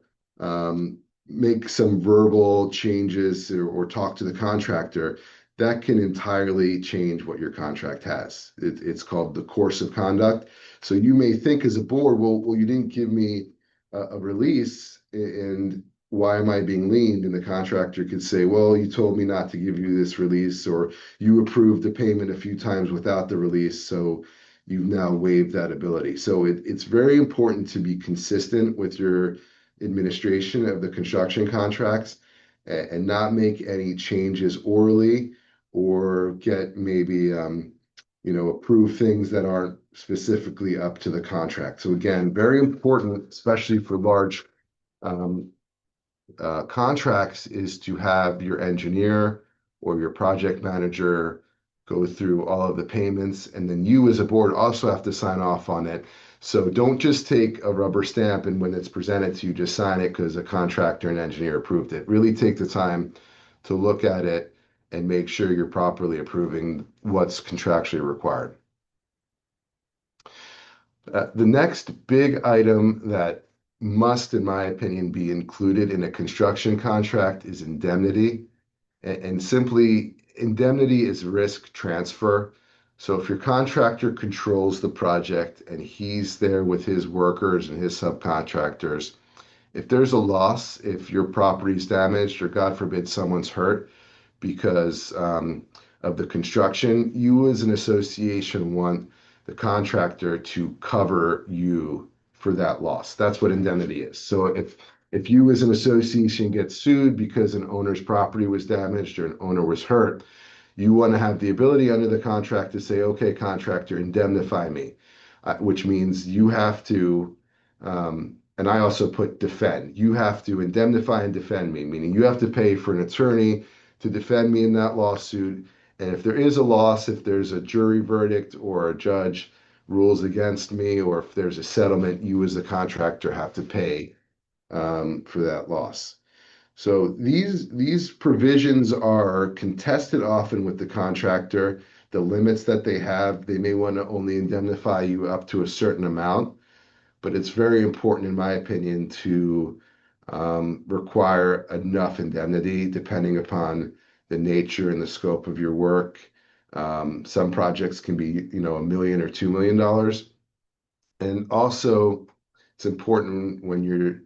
make some verbal changes or talk to the contractor, that can entirely change what your contract has. It's called the course of conduct. So you may think as a board, well, you didn't give me a release, and why am I being liened? And the contractor could say, well, you told me not to give you this release, or you approved the payment a few times without the release, so you've now waived that ability. So it's very important to be consistent with your administration of the construction contracts and not make any changes orally or get maybe approve things that aren't specifically up to the contract. So again, very important, especially for large contracts, is to have your engineer or your project manager go through all of the payments, and then you as a board also have to sign off on it. So don't just take a rubber stamp and when it's presented to you, just sign it because a contractor and engineer approved it. Really take the time to look at it and make sure you're properly approving what's contractually required. The next big item that must, in my opinion, be included in a construction contract is indemnity. And simply, indemnity is risk transfer. So if your contractor controls the project and he's there with his workers and his subcontractors, if there's a loss, if your property's damaged or God forbid someone's hurt because of the construction, you as an association want the contractor to cover you for that loss. That's what indemnity is. So if you as an association get sued because an owner's property was damaged or an owner was hurt, you want to have the ability under the contract to say, okay, contractor, indemnify me, which means you have to, and I also put defend. You have to indemnify and defend me, meaning you have to pay for an attorney to defend me in that lawsuit. And if there is a loss, if there's a jury verdict or a judge rules against me, or if there's a settlement, you as the contractor have to pay for that loss. So these provisions are contested often with the contractor, the limits that they have. They may want to only indemnify you up to a certain amount, but it's very important, in my opinion, to require enough indemnity depending upon the nature and the scope of your work. Some projects can be, $1 million or $2 million. And also, it's important when you're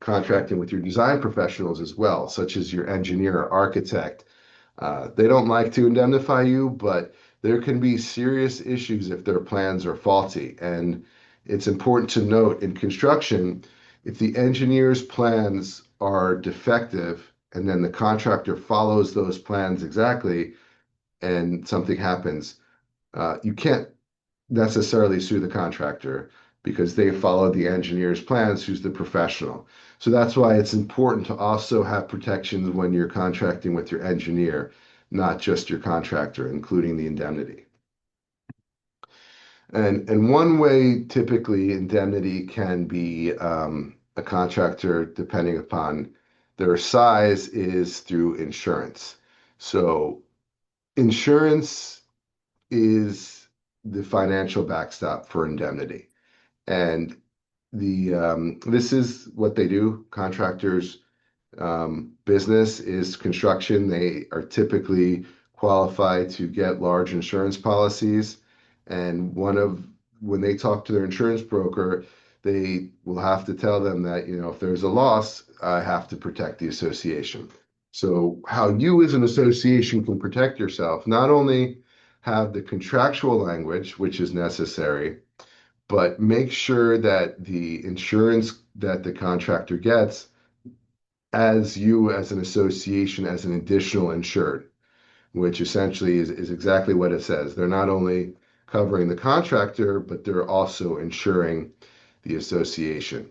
contracting with your design professionals as well, such as your engineer or architect. They don't like to indemnify you, but there can be serious issues if their plans are faulty. And it's important to note in construction, if the engineer's plans are defective and then the contractor follows those plans exactly and something happens, you can't necessarily sue the contractor because they followed the engineer's plans, who's the professional. So that's why it's important to also have protections when you're contracting with your engineer, not just your contractor, including the indemnity. And one way typically indemnity can be a contractor, depending upon their size, is through insurance. So insurance is the financial backstop for indemnity. And this is what they do. Contractors' business is construction. They are typically qualified to get large insurance policies. And when they talk to their insurance broker, they will have to tell them that, if there's a loss, I have to protect the association. So how you as an association can protect yourself, not only have the contractual language, which is necessary, but make sure that the insurance that the contractor gets as you as an association as an additional insured, which essentially is exactly what it says. They're not only covering the contractor, but they're also insuring the association.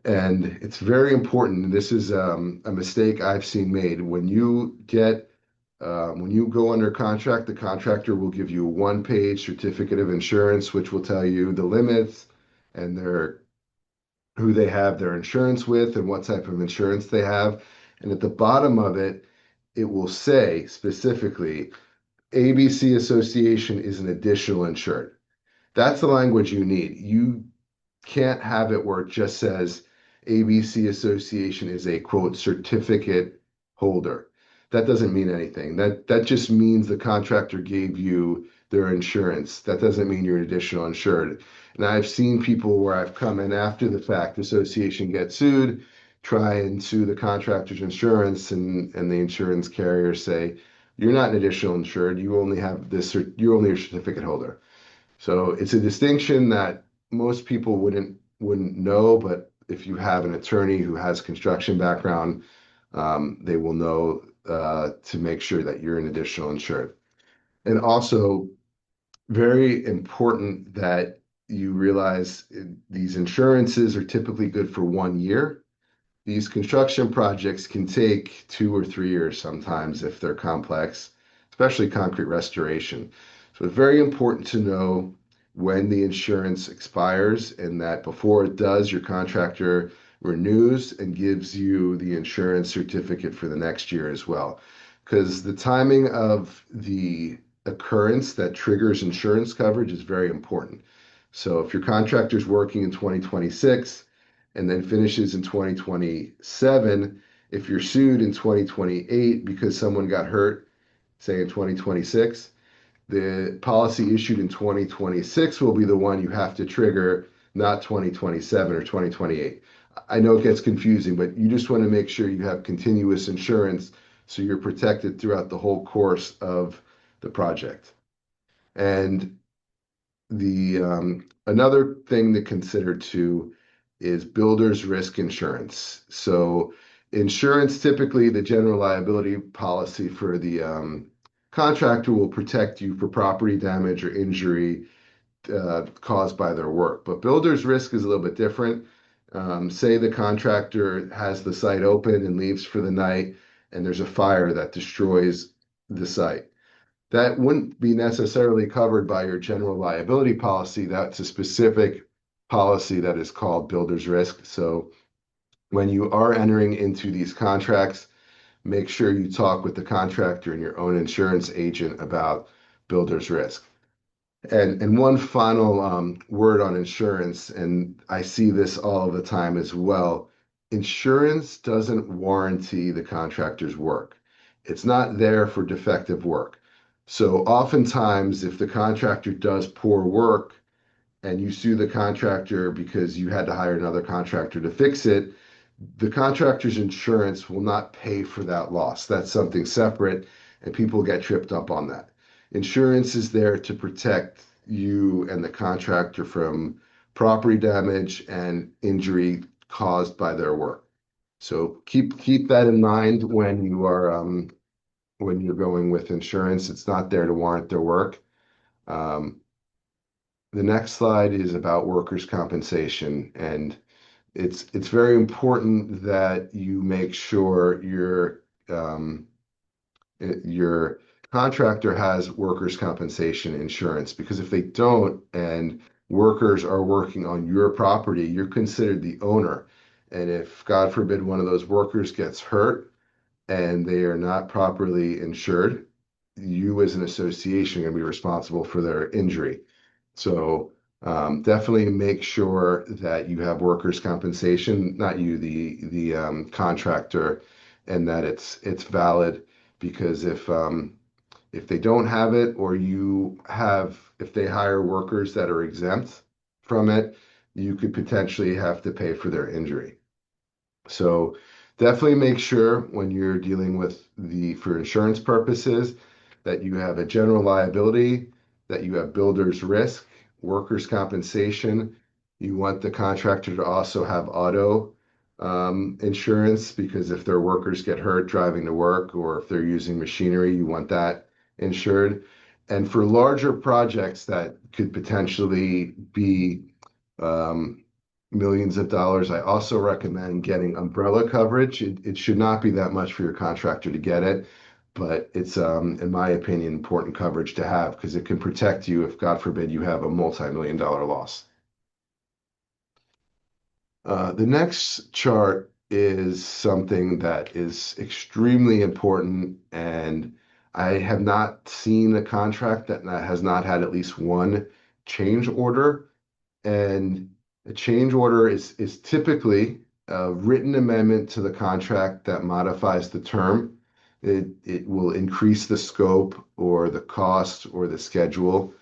And it's very important. This is a mistake I've seen made. When you go under contract, the contractor will give you a one-page certificate of insurance, which will tell you the limits and who they have their insurance with and what type of insurance they have. And at the bottom of it, it will say specifically, ABC Association is an additional insured. That's the language you need. You can't have it where it just says ABC Association is a quote certificate holder. That doesn't mean anything. That just means the contractor gave you their insurance. That doesn't mean you're an additional insured. And I've seen people where I've come in after the fact, the association gets sued, try and sue the contractor's insurance, and the insurance carrier say, you're not an additional insured. You only have this, you're only a certificate holder. So it's a distinction that most people wouldn't know, but if you have an attorney who has construction background, they will know to make sure that you're an additional insured. And also, very important that you realize these insurances are typically good for 1 year. These construction projects can take 2 or 3 years sometimes if they're complex, especially concrete restoration. So it's very important to know when the insurance expires, and that before it does, your contractor renews and gives you the insurance certificate for the next year as well. Because the timing of the occurrence that triggers insurance coverage is very important. So if your contractor's working in 2026 and then finishes in 2027, if you're sued in 2028 because someone got hurt, say in 2026, the policy issued in 2026 will be the one you have to trigger, not 2027 or 2028. I know it gets confusing, but you just want to make sure you have continuous insurance so you're protected throughout the whole course of the project. And the another thing to consider too is builder's risk insurance. So insurance, typically the general liability policy for the contractor will protect you for property damage or injury caused by their work. But builder's risk is a little bit different. Say the contractor has the site open and leaves for the night, and there's a fire that destroys the site. That wouldn't be necessarily covered by your general liability policy. That's a specific policy that is called builder's risk. So when you are entering into these contracts, make sure you talk with the contractor and your own insurance agent about builder's risk. And one final word on insurance, and I see this all the time as well. Insurance doesn't warranty the contractor's work. It's not there for defective work. So oftentimes, if the contractor does poor work and you sue the contractor because you had to hire another contractor to fix it, the contractor's insurance will not pay for that loss. That's something separate, and people get tripped up on that. Insurance is there to protect you and the contractor from property damage and injury caused by their work. So keep that in mind when you are when you're going with insurance. It's not there to warrant their work. The next slide is about workers' compensation, and it's very important that you make sure your contractor has workers' compensation insurance, because if they don't and workers are working on your property, you're considered the owner. And if, God forbid, one of those workers gets hurt and they are not properly insured, you as an association are going to be responsible for their injury. So definitely make sure that you have workers' compensation, not you, the contractor, and that it's valid. Because if if they don't have it, or if they hire workers that are exempt from it, you could potentially have to pay for their injury. So definitely make sure when you're dealing with for insurance purposes, that you have a general liability, that you have builder's risk, workers' compensation. You want the contractor to also have auto insurance, because if their workers get hurt driving to work, or if they're using machinery, you want that insured. And for larger projects that could potentially be millions of dollars, I also recommend getting umbrella coverage. It should not be that much for your contractor to get it, but it's, in my opinion, important coverage to have, because it can protect you if, God forbid, you have a multi-million-dollar loss. The next chart is something that is extremely important, and I have not seen a contract that has not had at least one change order. And a change order is typically a written amendment to the contract that modifies the term. It will increase the scope or the cost or the schedule,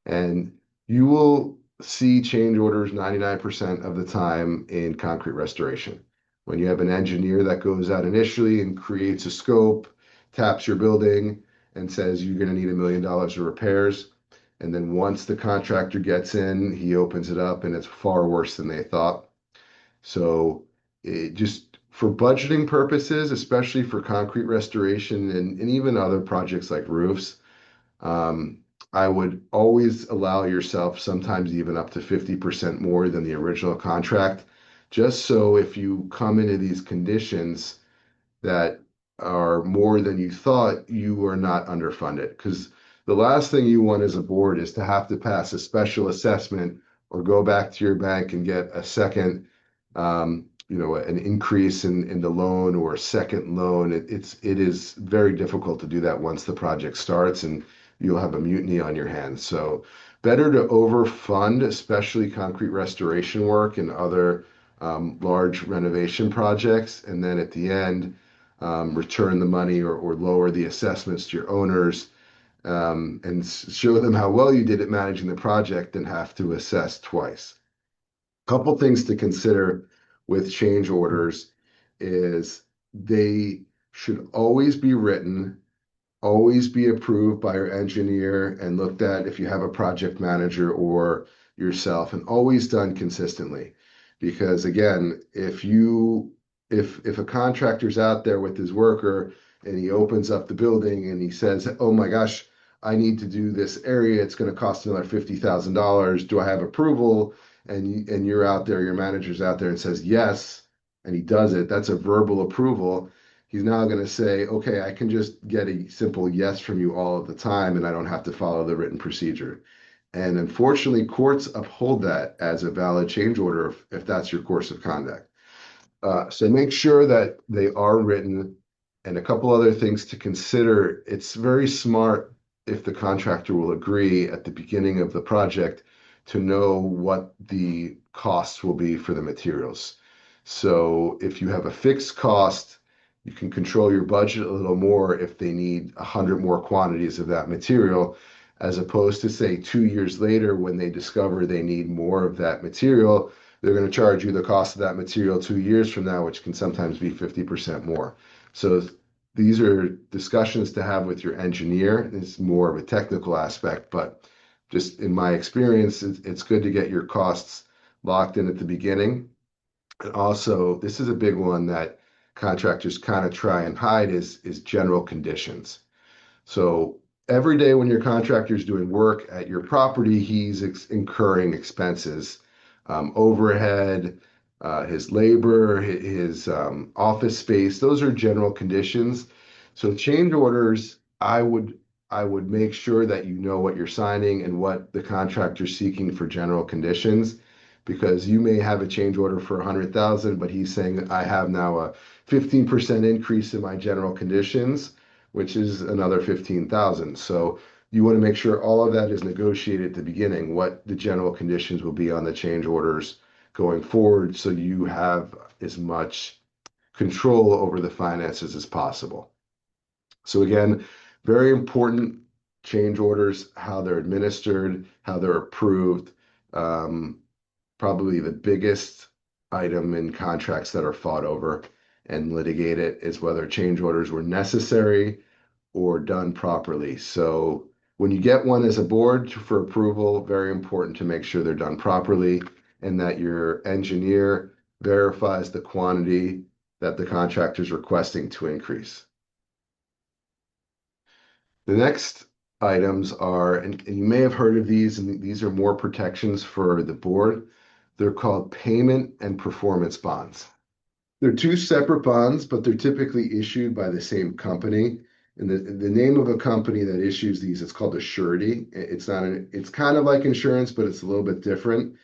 and you will see change orders 99% of the time in concrete restoration. When you have an engineer that goes out initially and creates a scope, taps your building, and says you're going to need $1 million of repairs, and then once the contractor gets in, he opens it up and it's far worse than they thought. So just for budgeting purposes, especially for concrete restoration and even other projects like roofs, I would always allow yourself sometimes even up to 50% more than the original contract, just so if you come into these conditions that are more than you thought, you are not underfunded. Because the last thing you want as a board is to have to pass a special assessment or go back to your bank and get a second, an increase in the loan or a second loan. It is very difficult to do that once the project starts, and you'll have a mutiny on your hands. So better to overfund, especially concrete restoration work and other large renovation projects, and then at the end, return the money or lower the assessments to your owners, and show them how well you did at managing the project, and have to assess twice. Couple things to consider with change orders is they should always be written, always be approved by your engineer and looked at if you have a project manager or yourself, and always done consistently. Because again, if a contractor's out there with his worker and he opens up the building and he says, oh my gosh, I need to do this area, it's going to cost another $50,000. Do I have approval? And you're out there, your manager's out there and says yes, and he does it. That's a verbal approval. He's now going to say, okay, I can just get a simple yes from you all of the time, and I don't have to follow the written procedure. And unfortunately, courts uphold that as a valid change order if that's your course of conduct. So make sure that they are written. And a couple other things to consider. It's very smart if the contractor will agree at the beginning of the project to know what the costs will be for the materials. So if you have a fixed cost, you can control your budget a little more if they need 100 more quantities of that material, as opposed to, say, 2 years later when they discover they need more of that material, they're going to charge you the cost of that material 2 years from now, which can sometimes be 50% more. So these are discussions to have with your engineer. It's more of a technical aspect, but just in my experience, it's good to get your costs locked in at the beginning. And also, this is a big one that contractors kind of try and hide is general conditions. So every day when your contractor is doing work at your property, he's incurring expenses, overhead, his labor, his office space. Those are general conditions. So change orders, I would make sure that you know what you're signing and what the contractor's seeking for general conditions, because you may have a change order for 100,000, but he's saying I have now a 15% increase in my general conditions, which is another 15,000. So you want to make sure all of that is negotiated at the beginning, what the general conditions will be on the change orders going forward, so you have as much control over the finances as possible. So again, very important change orders, how they're administered, how they're approved. Probably the biggest item in contracts that are fought over and litigated is whether change orders were necessary or done properly. So when you get one as a board for approval, very important to make sure they're done properly and that your engineer verifies the quantity that the contractor is requesting to increase. The next items are, and you may have heard of these, and these are more protections for the board. They're called payment and performance bonds. They're two separate bonds, but they're typically issued by the same company. And the name of a company that issues these is called a surety. It's not it's kind of like insurance, but it's a little bit different.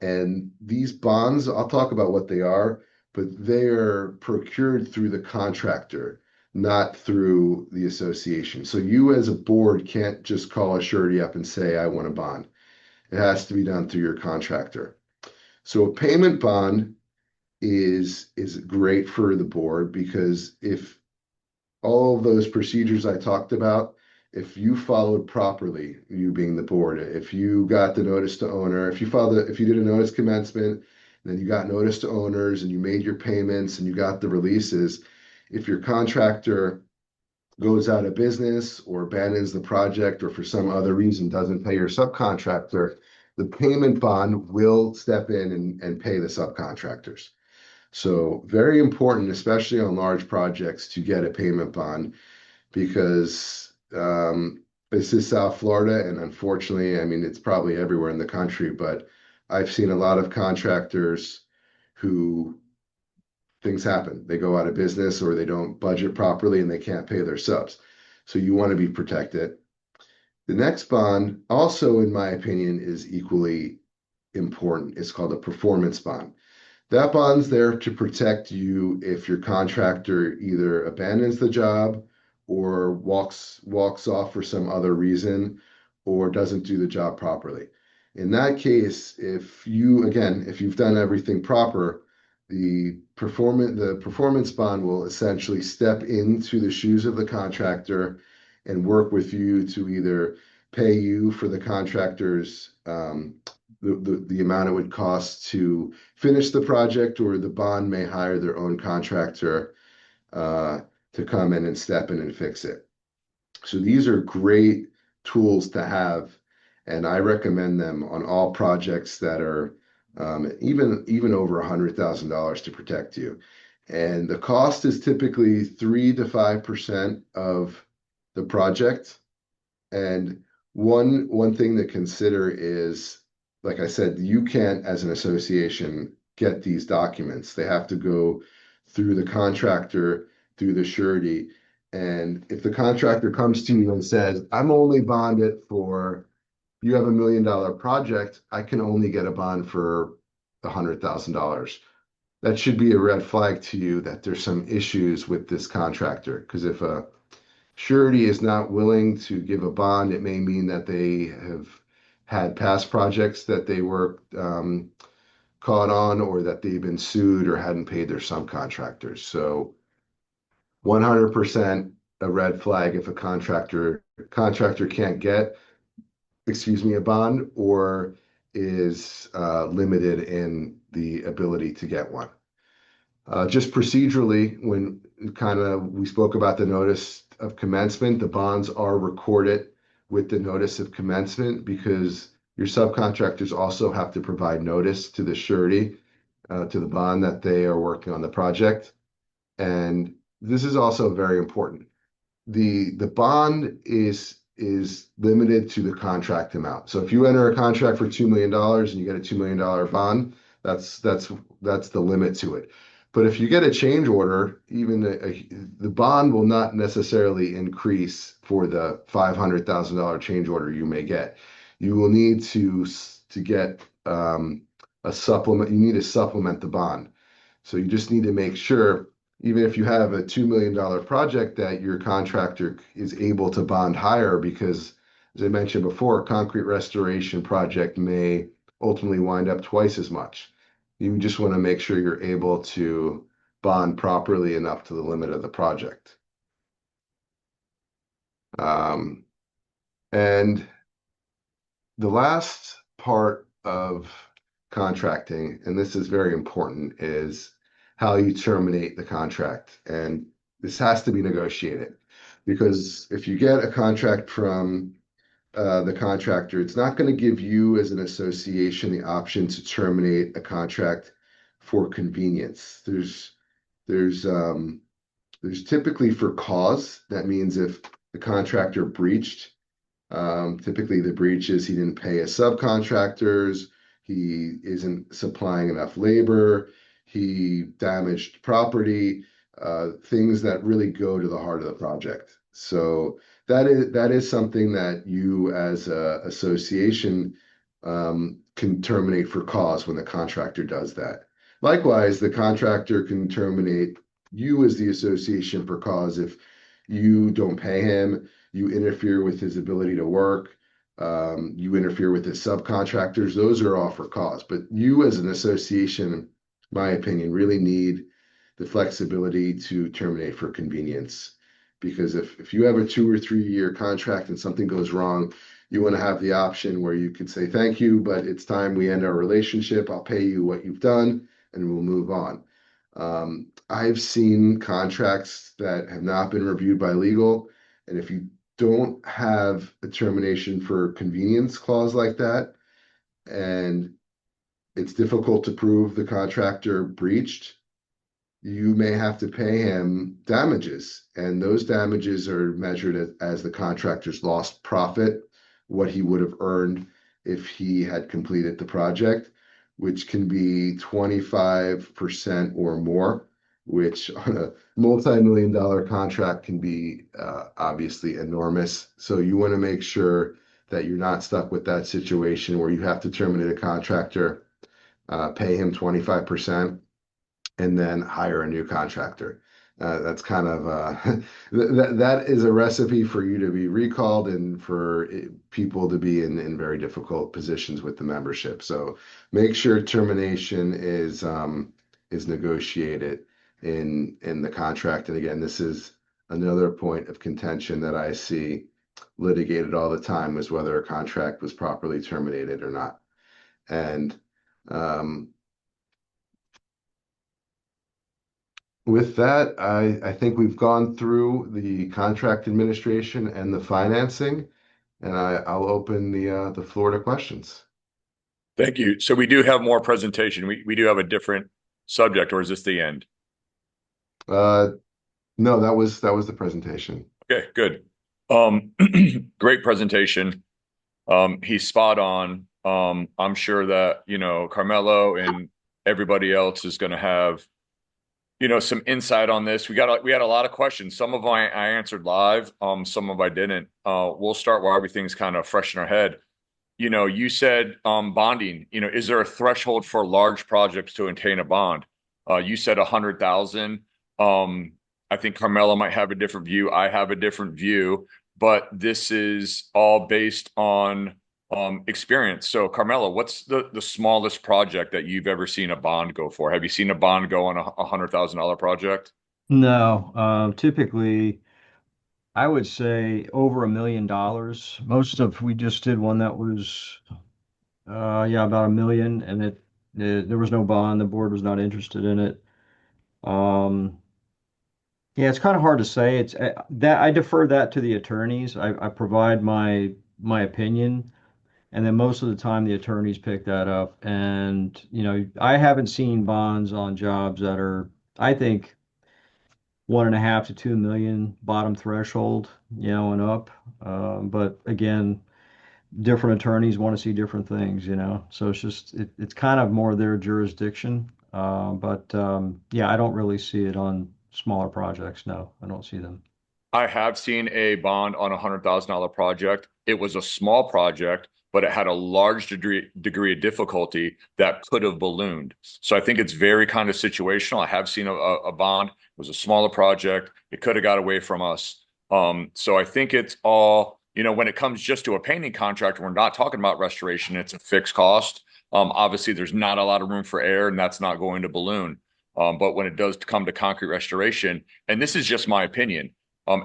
And these bonds, I'll talk about what they are, but they are procured through the contractor, not through the association. So you as a board can't just call a surety up and say, I want a bond. It has to be done through your contractor. So a payment bond is great for the board because if all of those procedures I talked about, if you followed properly, you being the board, if you got the notice to owner, if you did a notice commencement, then you got notice to owners and you made your payments and you got the releases, if your contractor goes out of business or abandons the project or for some other reason doesn't pay your subcontractor, the payment bond will step in and pay the subcontractors. So very important, especially on large projects, to get a payment bond because this is South Florida, and unfortunately, I mean, it's probably everywhere in the country, but I've seen a lot of contractors who things happen. They go out of business or they don't budget properly and they can't pay their subs. So you want to be protected. The next bond, also in my opinion, is equally important. It's called a performance bond. That bond's there to protect you if your contractor either abandons the job or walks off for some other reason or doesn't do the job properly. In that case, if you've done everything proper, the performance bond will essentially step into the shoes of the contractor and work with you to either pay you for the contractor's the amount it would cost to finish the project, or the bond may hire their own contractor to come in and step in and fix it. So these are great tools to have, and I recommend them on all projects that are even over $100,000 to protect you. And the cost is typically 3 to 5% of the project. And one thing to consider is, like I said, you can't, as an association, get these documents. They have to go through the contractor, through the surety. And if the contractor comes to you and says, I'm only bonded for, you have $1 million project, I can only get a bond for $100,000. That should be a red flag to you that there's some issues with this contractor. Because if a surety is not willing to give a bond, it may mean that they have had past projects that they were caught on, or that they've been sued or hadn't paid their subcontractors. So 100% a red flag if a contractor can't get, a bond, or is limited in the ability to get one. Just procedurally, when we spoke about the notice of commencement, the bonds are recorded with the notice of commencement because your subcontractors also have to provide notice to the surety, to the bond, that they are working on the project. And this is also very important. The bond is limited to the contract amount. So if you enter a contract for $2 million and you get a $2 million bond, that's the limit to it. But if you get a change order, even the bond will not necessarily increase for the $500,000 change order you may get. You will need to get a supplement. You need to supplement the bond. So you just need to make sure, even if you have a $2 million project, that your contractor is able to bond higher, because, as I mentioned before, a concrete restoration project may ultimately wind up twice as much. You just want to make sure you're able to bond properly enough to the limit of the project. And the last part of contracting, and this is very important, is how you terminate the contract. And this has to be negotiated because if you get a contract from the contractor, it's not going to give you as an association the option to terminate a contract for convenience. There's typically for cause. That means if the contractor breached, typically the breach is he didn't pay his subcontractors, he isn't supplying enough labor, he damaged property, things that really go to the heart of the project. So that is something that you as a association can terminate for cause when the contractor does that. Likewise, the contractor can terminate you as the association for cause if you don't pay him, you interfere with his ability to work, you interfere with his subcontractors. Those are all for cause. But you as an association, in my opinion, really need the flexibility to terminate for convenience. Because if you have a 2 or 3 year contract and something goes wrong, you want to have the option where you could say, thank you, but it's time we end our relationship. I'll pay you what you've done and we'll move on. I've seen contracts that have not been reviewed by legal. And if you don't have a termination for convenience clause like that, and it's difficult to prove the contractor breached, you may have to pay him damages. And those damages are measured as the contractor's lost profit, what he would have earned if he had completed the project, which can be 25% or more, which on a multi-million-dollar contract can be obviously enormous. So you want to make sure that you're not stuck with that situation where you have to terminate a contractor, pay him 25%, and then hire a new contractor. That's kind of that is a recipe for you to be recalled and for people to be in very difficult positions with the membership. So make sure termination is negotiated in the contract. And again, this is another point of contention that I see litigated all the time, is whether a contract was properly terminated or not. And with that, I think we've gone through the contract administration and the financing, and I'll open the floor to questions. Thank you. So we do have more presentation. We do have a different subject, or is this the end? No, that was the presentation. Okay, good. Great presentation. He's spot on. I'm sure that, Carmelo and everybody else is going to have, some insight on this. We had a lot of questions. Some of them I answered live. Some of I didn't. We'll start while everything's kind of fresh in our head. You said bonding. Is there a threshold for large projects to obtain a bond? You said 100,000. I think Carmelo might have a different view. I have a different view, but this is all based on experience. So Carmelo, what's the smallest project that you've ever seen a bond go for? Have you seen a bond go on a $100,000 project? No, typically I would say over $1 million. We just did one that was, about $1 million, and there was no bond. The board was not interested in it. Yeah, it's kind of hard to say. It's that I defer that to the attorneys. I provide my opinion, and then most of the time the attorneys pick that up. And I haven't seen bonds on jobs that are, I think, 1.5 to 2 million bottom threshold, and up. But again, different attorneys want to see different things, So it's kind of more their jurisdiction. Yeah, I don't really see it on smaller projects. No, I don't see them. I have seen a bond on a $100,000 project. It was a small project, but it had a large degree of difficulty that could have ballooned. So I think it's very kind of situational. I have seen a bond. It was a smaller project. It could have got away from us. So I think it's all, when it comes just to a painting contract, we're not talking about restoration. It's a fixed cost. Obviously, there's not a lot of room for error, and that's not going to balloon. But when it does come to concrete restoration, and this is just my opinion,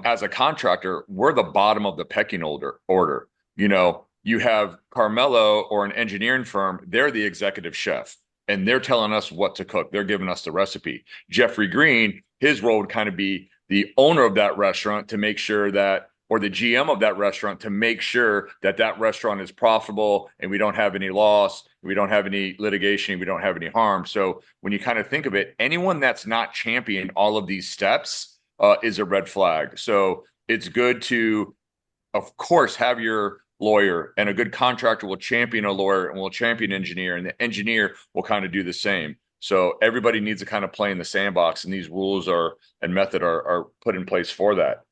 as a contractor, we're the bottom of the pecking order. You have Carmelo or an engineering firm, they're the executive chef and they're telling us what to cook. They're giving us the recipe. Jeffrey Green, his role would kind of be the owner of that restaurant to make sure that, or the GM of that restaurant to make sure that that restaurant is profitable and we don't have any loss, we don't have any litigation, we don't have any harm. So when you kind of think of it, anyone that's not championing all of these steps is a red flag. So it's good to, of course, have your lawyer, and a good contractor will champion a lawyer and will champion an engineer, and the engineer will kind of do the same. So everybody needs to kind of play in the sandbox, and these rules are and method are put in place for that.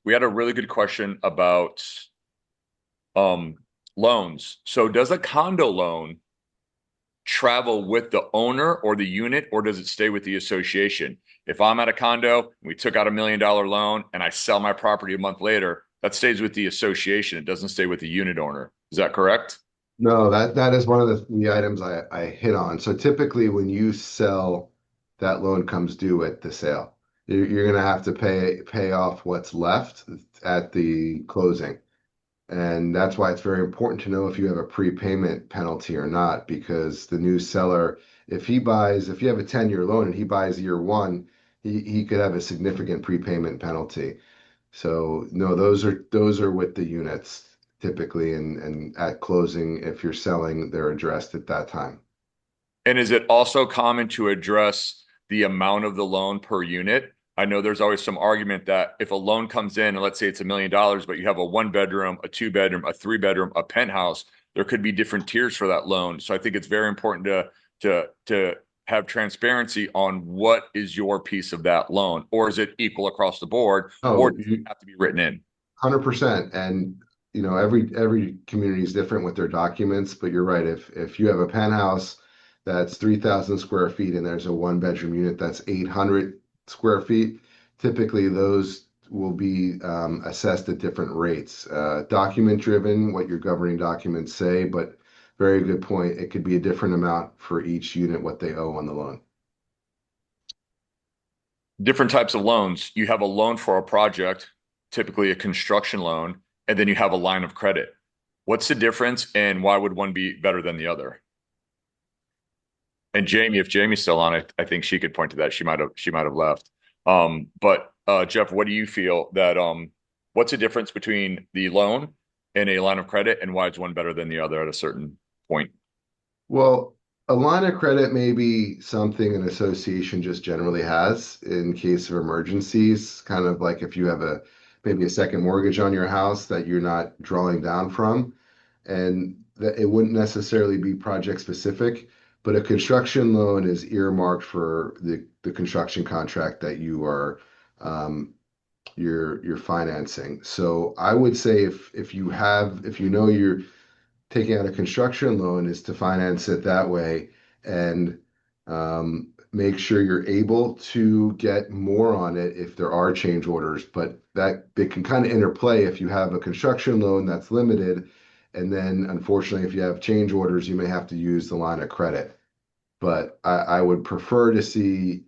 We had a really good question about loans. So does a condo loan travel with the owner or the unit, or does it stay with the association? If I'm at a condo, we took out $1 million loan and I sell my property a month later, that stays with the association. It doesn't stay with the unit owner. Is that correct? No, that is one of the items I hit on. So typically when you sell, that loan comes due at the sale. You're going to have to pay off what's left at the closing. And that's why it's very important to know if you have a prepayment penalty or not, because the new seller, if you have a 10-year loan and he buys year one, he could have a significant prepayment penalty. So no, those are with the units typically, and at closing, if you're selling, they're addressed at that time. And is it also common to address the amount of the loan per unit? I know there's always some argument that if a loan comes in and let's say it's $1 million, but you have a 1 bedroom, a 2 bedroom, a 3 bedroom, a penthouse, there could be different tiers for that loan. So I think it's very important to have transparency on what is your piece of that loan, or is it equal across the board, or does it have to be written in? 100%. And every community is different with their documents, but you're right. If you have a penthouse that's 3,000 square feet and there's a 1 bedroom unit that's 800 square feet, typically those will be assessed at different rates. Document driven, what your governing documents say, but very good point. It could be a different amount for each unit, what they owe on the loan. Different types of loans. You have a loan for a project, typically a construction loan, and then you have a line of credit. What's the difference, and why would one be better than the other? And Jamie, if Jamie's still on it, I think she could point to that. She might have left. But Jeff, what do you feel that what's the difference between the loan and a line of credit, and why is one better than the other at a certain point? Well, a line of credit may be something an association just generally has in case of emergencies, kind of like if you have maybe a second mortgage on your house that you're not drawing down from, and that it wouldn't necessarily be project specific, but a construction loan is earmarked for the construction contract that you're financing. So I would say if you know you're taking out a construction loan is to finance it that way, and make sure you're able to get more on it if there are change orders. But that it can kind of interplay if you have a construction loan that's limited, and then unfortunately, if you have change orders, you may have to use the line of credit. But I would prefer to see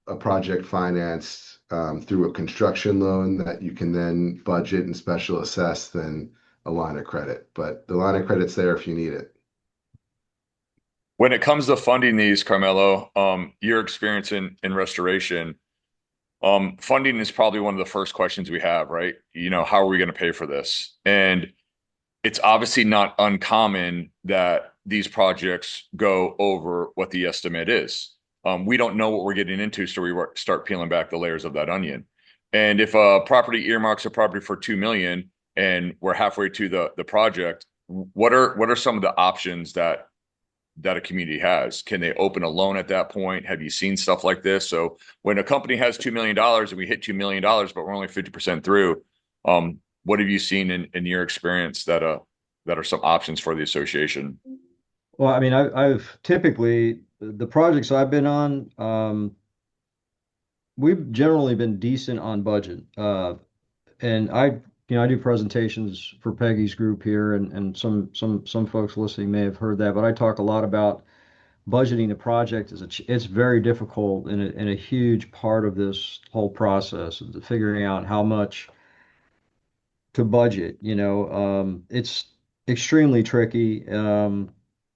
a project financed through a construction loan that you can then budget and special assess than a line of credit. But the line of credit's there if you need it. When it comes to funding these, Carmelo, your experience in restoration, funding is probably one of the first questions we have, right? How are we going to pay for this? And it's obviously not uncommon that these projects go over what the estimate is. We don't know what we're getting into, so we start peeling back the layers of that onion. And if a property earmarks a property for 2 million and we're halfway to the project, what are some of the options that a community has? Can they open a loan at that point? Have you seen stuff like this? So when a company has $2 million and we hit $2 million, but we're only 50% through, what have you seen in your experience that are some options for the association? Well, I mean, I've typically the projects I've been on, we've generally been decent on budget. And I do presentations for Peggy's group here, and some folks listening may have heard that, but I talk a lot about budgeting the project. It's very difficult and a huge part of this whole process of figuring out how much to budget. It's extremely tricky, an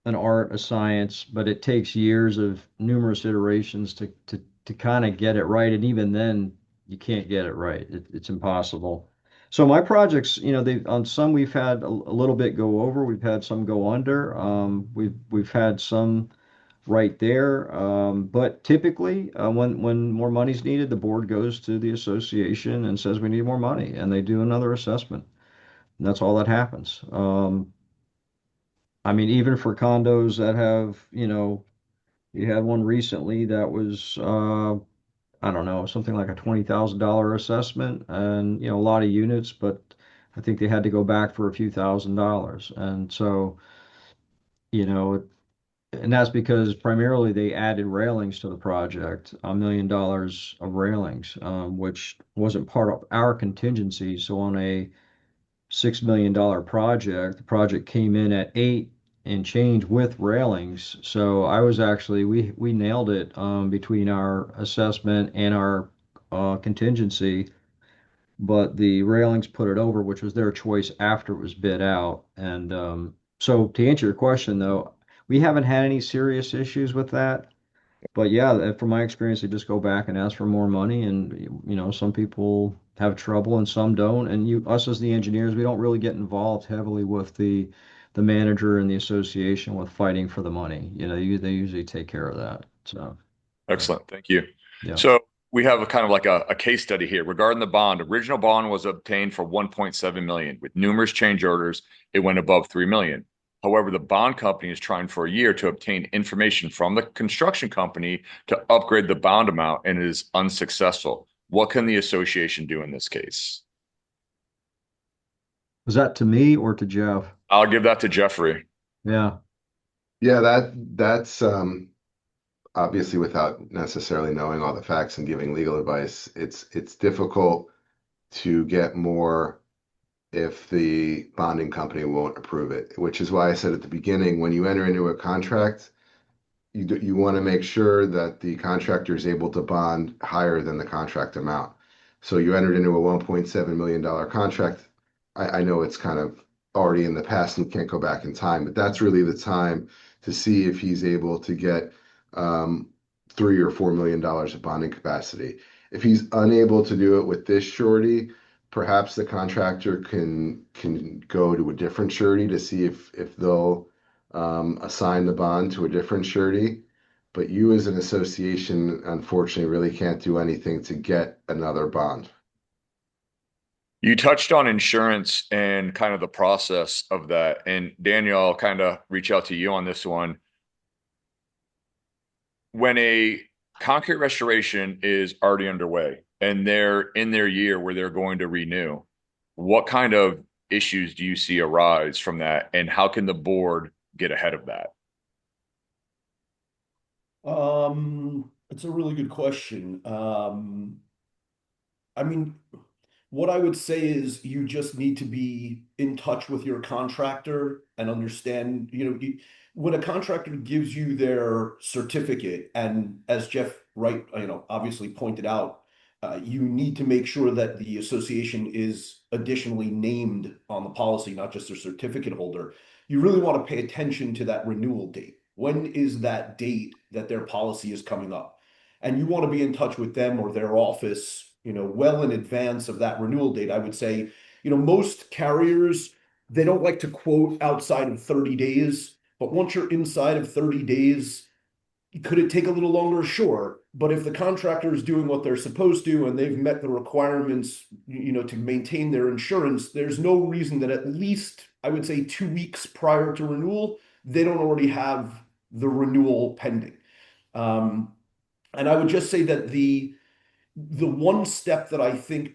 art, a science, but it takes years of numerous iterations to kind of get it right. And even then, you can't get it right. It's impossible. So my projects, they on some we've had a little bit go over, we've had some go under, we've had some right there. But typically, when more money's needed, the board goes to the association and says we need more money, and they do another assessment. And that's all that happens. I mean, even for condos that have, you had one recently that was, I don't know, something like a $20,000 assessment, and a lot of units, but I think they had to go back for a few $1,000s, and so. You know, And that's because primarily they added railings to the project, $1 million of railings, which wasn't part of our contingency. So on a $6 million project, the project came in at eight and change with railings. So I was actually we nailed it between our assessment and our contingency, but the railings put it over, which was their choice after it was bid out. And so to answer your question, though, we haven't had any serious issues with that. But yeah, from my experience, they just go back and ask for more money, and some people have trouble and some don't. And us as the engineers, we don't really get involved heavily with the manager and the association with fighting for the money. They usually take care of that. So Excellent. Thank you. yeah. So we have a kind of like a case study here regarding the bond. Original bond was obtained for 1.7 million. With numerous change orders, it went above 3 million. However, the bond company is trying for a year to obtain information from the construction company to upgrade the bond amount and is unsuccessful. What can the association do in this case? Was that to me or to Jeff? I'll give that to Jeffrey. Yeah. Yeah, that's obviously without necessarily knowing all the facts and giving legal advice, it's difficult to get more if the bonding company won't approve it, which is why I said at the beginning, when you enter into a contract, you want to make sure that the contractor is able to bond higher than the contract amount. So you entered into a $1.7 million contract. I know it's kind of already in the past and you can't go back in time, but that's really the time to see if he's able to get $3 or $4 million of bonding capacity. If he's unable to do it with this surety, perhaps the contractor can go to a different surety to see if they'll assign the bond to a different surety. But you as an association, unfortunately, really can't do anything to get another bond. You touched on insurance and kind of the process of that. And Daniel, I'll kind of reach out to you on this one. When a concrete restoration is already underway and they're in their year where they're going to renew, what kind of issues do you see arise from that, and how can the board get ahead of that? It's a really good question. I mean, what I would say is you just need to be in touch with your contractor and understand, when a contractor gives you their certificate, and as Jeff Wright, obviously pointed out, you need to make sure that the association is additionally named on the policy, not just their certificate holder. You really want to pay attention to that renewal date. When is that date that their policy is coming up? And you want to be in touch with them or their office, well in advance of that renewal date. I would say, most carriers, they don't like to quote outside of 30 days, but once you're inside of 30 days, could it take a little longer? Sure. But if the contractor is doing what they're supposed to and they've met the requirements, to maintain their insurance, there's no reason that at least, I would say, 2 weeks prior to renewal, they don't already have the renewal pending. And I would just say that the one step that I think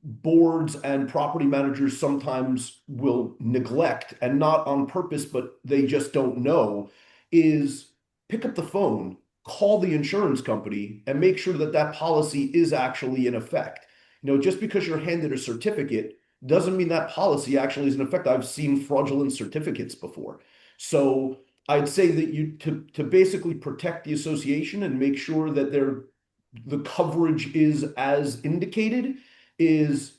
boards and property managers sometimes will neglect, and not on purpose, but they just don't know, is pick up the phone, call the insurance company, and make sure that that policy is actually in effect. Just because you're handed a certificate doesn't mean that policy actually is in effect. I've seen fraudulent certificates before. So I'd say that you to basically protect the association and make sure that the coverage is as indicated, is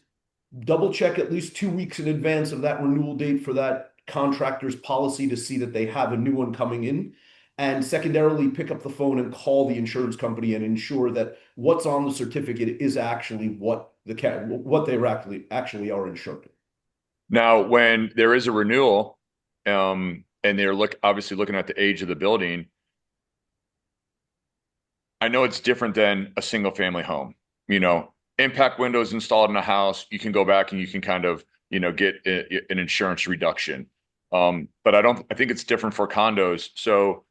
double check at least 2 weeks in advance of that renewal date for that contractor's policy to see that they have a new one coming in. And secondarily, pick up the phone and call the insurance company and ensure that what's on the certificate is actually what they actually are insured. Now, when there is a renewal, and they're obviously looking at the age of the building, I know it's different than a single family home. Impact windows installed in a house, you can go back and you can kind of, get an insurance reduction. But I think it's different for condos. So,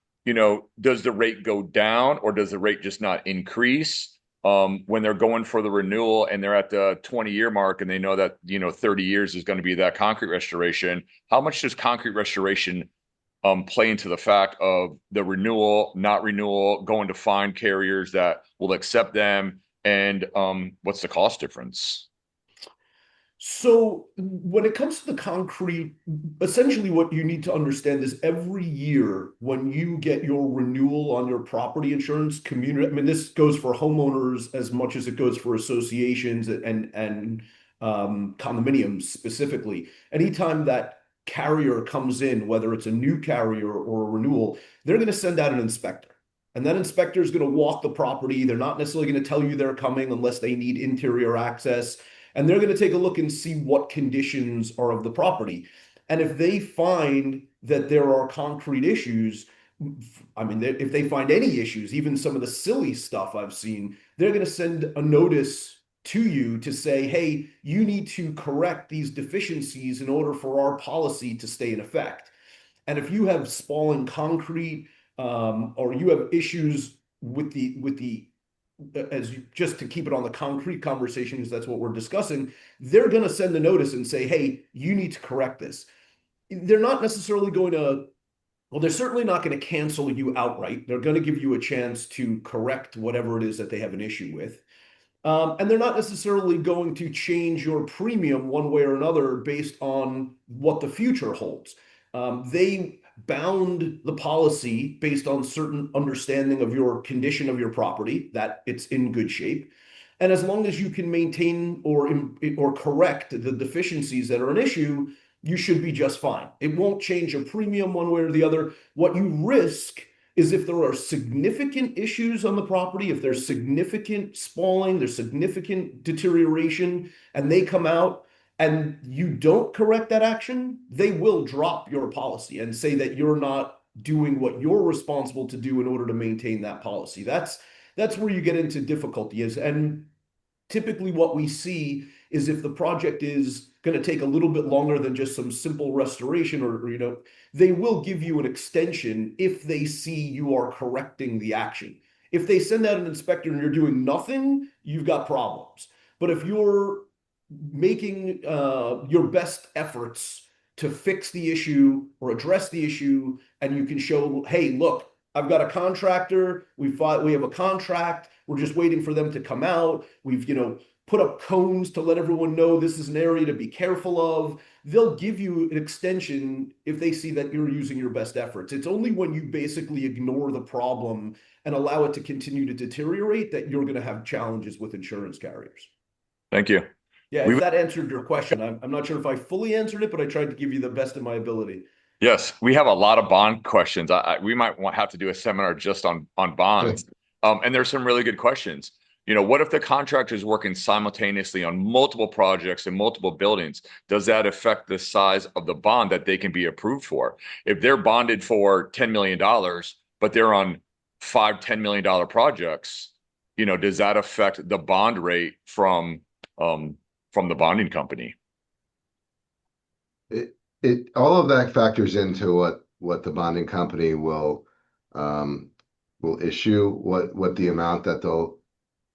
does the rate go down or does the rate just not increase? When they're going for the renewal and they're at the 20-year mark and they know that, 30 years is going to be that concrete restoration, how much does concrete restoration play into the fact of the renewal, not renewal, going to find carriers that will accept them, and what's the cost difference? So when it comes to the concrete, essentially what you need to understand is every year when you get your renewal on your property insurance community, I mean, this goes for homeowners as much as it goes for associations and condominiums specifically. Anytime that carrier comes in, whether it's a new carrier or a renewal, they're going to send out an inspector. And that inspector is going to walk the property. They're not necessarily going to tell you they're coming unless they need interior access. And they're going to take a look and see what conditions are of the property. And if they find that there are concrete issues, I mean, if they find any issues, even some of the silly stuff I've seen, they're going to send a notice to you to say, hey, you need to correct these deficiencies in order for our policy to stay in effect. And if you have spalling concrete, or you have issues with the just to keep it on the concrete conversation, because that's what we're discussing, they're going to send a notice and say, hey, you need to correct this. They're not necessarily going to, well, they're certainly not going to cancel you outright. They're going to give you a chance to correct whatever it is that they have an issue with. And they're not necessarily going to change your premium one way or another based on what the future holds. They bound the policy based on certain understanding of your condition of your property, that it's in good shape. And as long as you can maintain or correct the deficiencies that are an issue, you should be just fine. It won't change your premium one way or the other. What you risk is if there are significant issues on the property, if there's significant spalling, there's significant deterioration, and they come out and you don't correct that action, they will drop your policy and say that you're not doing what you're responsible to do in order to maintain that policy. That's where you get into difficulty is, and typically what we see is if the project is going to take a little bit longer than just some simple restoration or they will give you an extension if they see you are correcting the action. If they send out an inspector and you're doing nothing, you've got problems. But if you're making your best efforts to fix the issue or address the issue, and you can show, hey, look, I've got a contractor, we have a contract, we're just waiting for them to come out, we've put up cones to let everyone know this is an area to be careful of. They'll give you an extension if they see that you're using your best efforts. It's only when you basically ignore the problem and allow it to continue to deteriorate that you're going to have challenges with insurance carriers. Thank you. Yeah, if that answered your question, I'm not sure if I fully answered it, but I tried to give you the best of my ability. Yes, we have a lot of bond questions. We might have to do a seminar just on bonds. And there's some really good questions. What if the contractor is working simultaneously on multiple projects and multiple buildings? Does that affect the size of the bond that they can be approved for? If they're bonded for $10 million, but they're on $5-10 million projects, does that affect the bond rate from the bonding company? All of that factors into what the bonding company will issue, what the amount that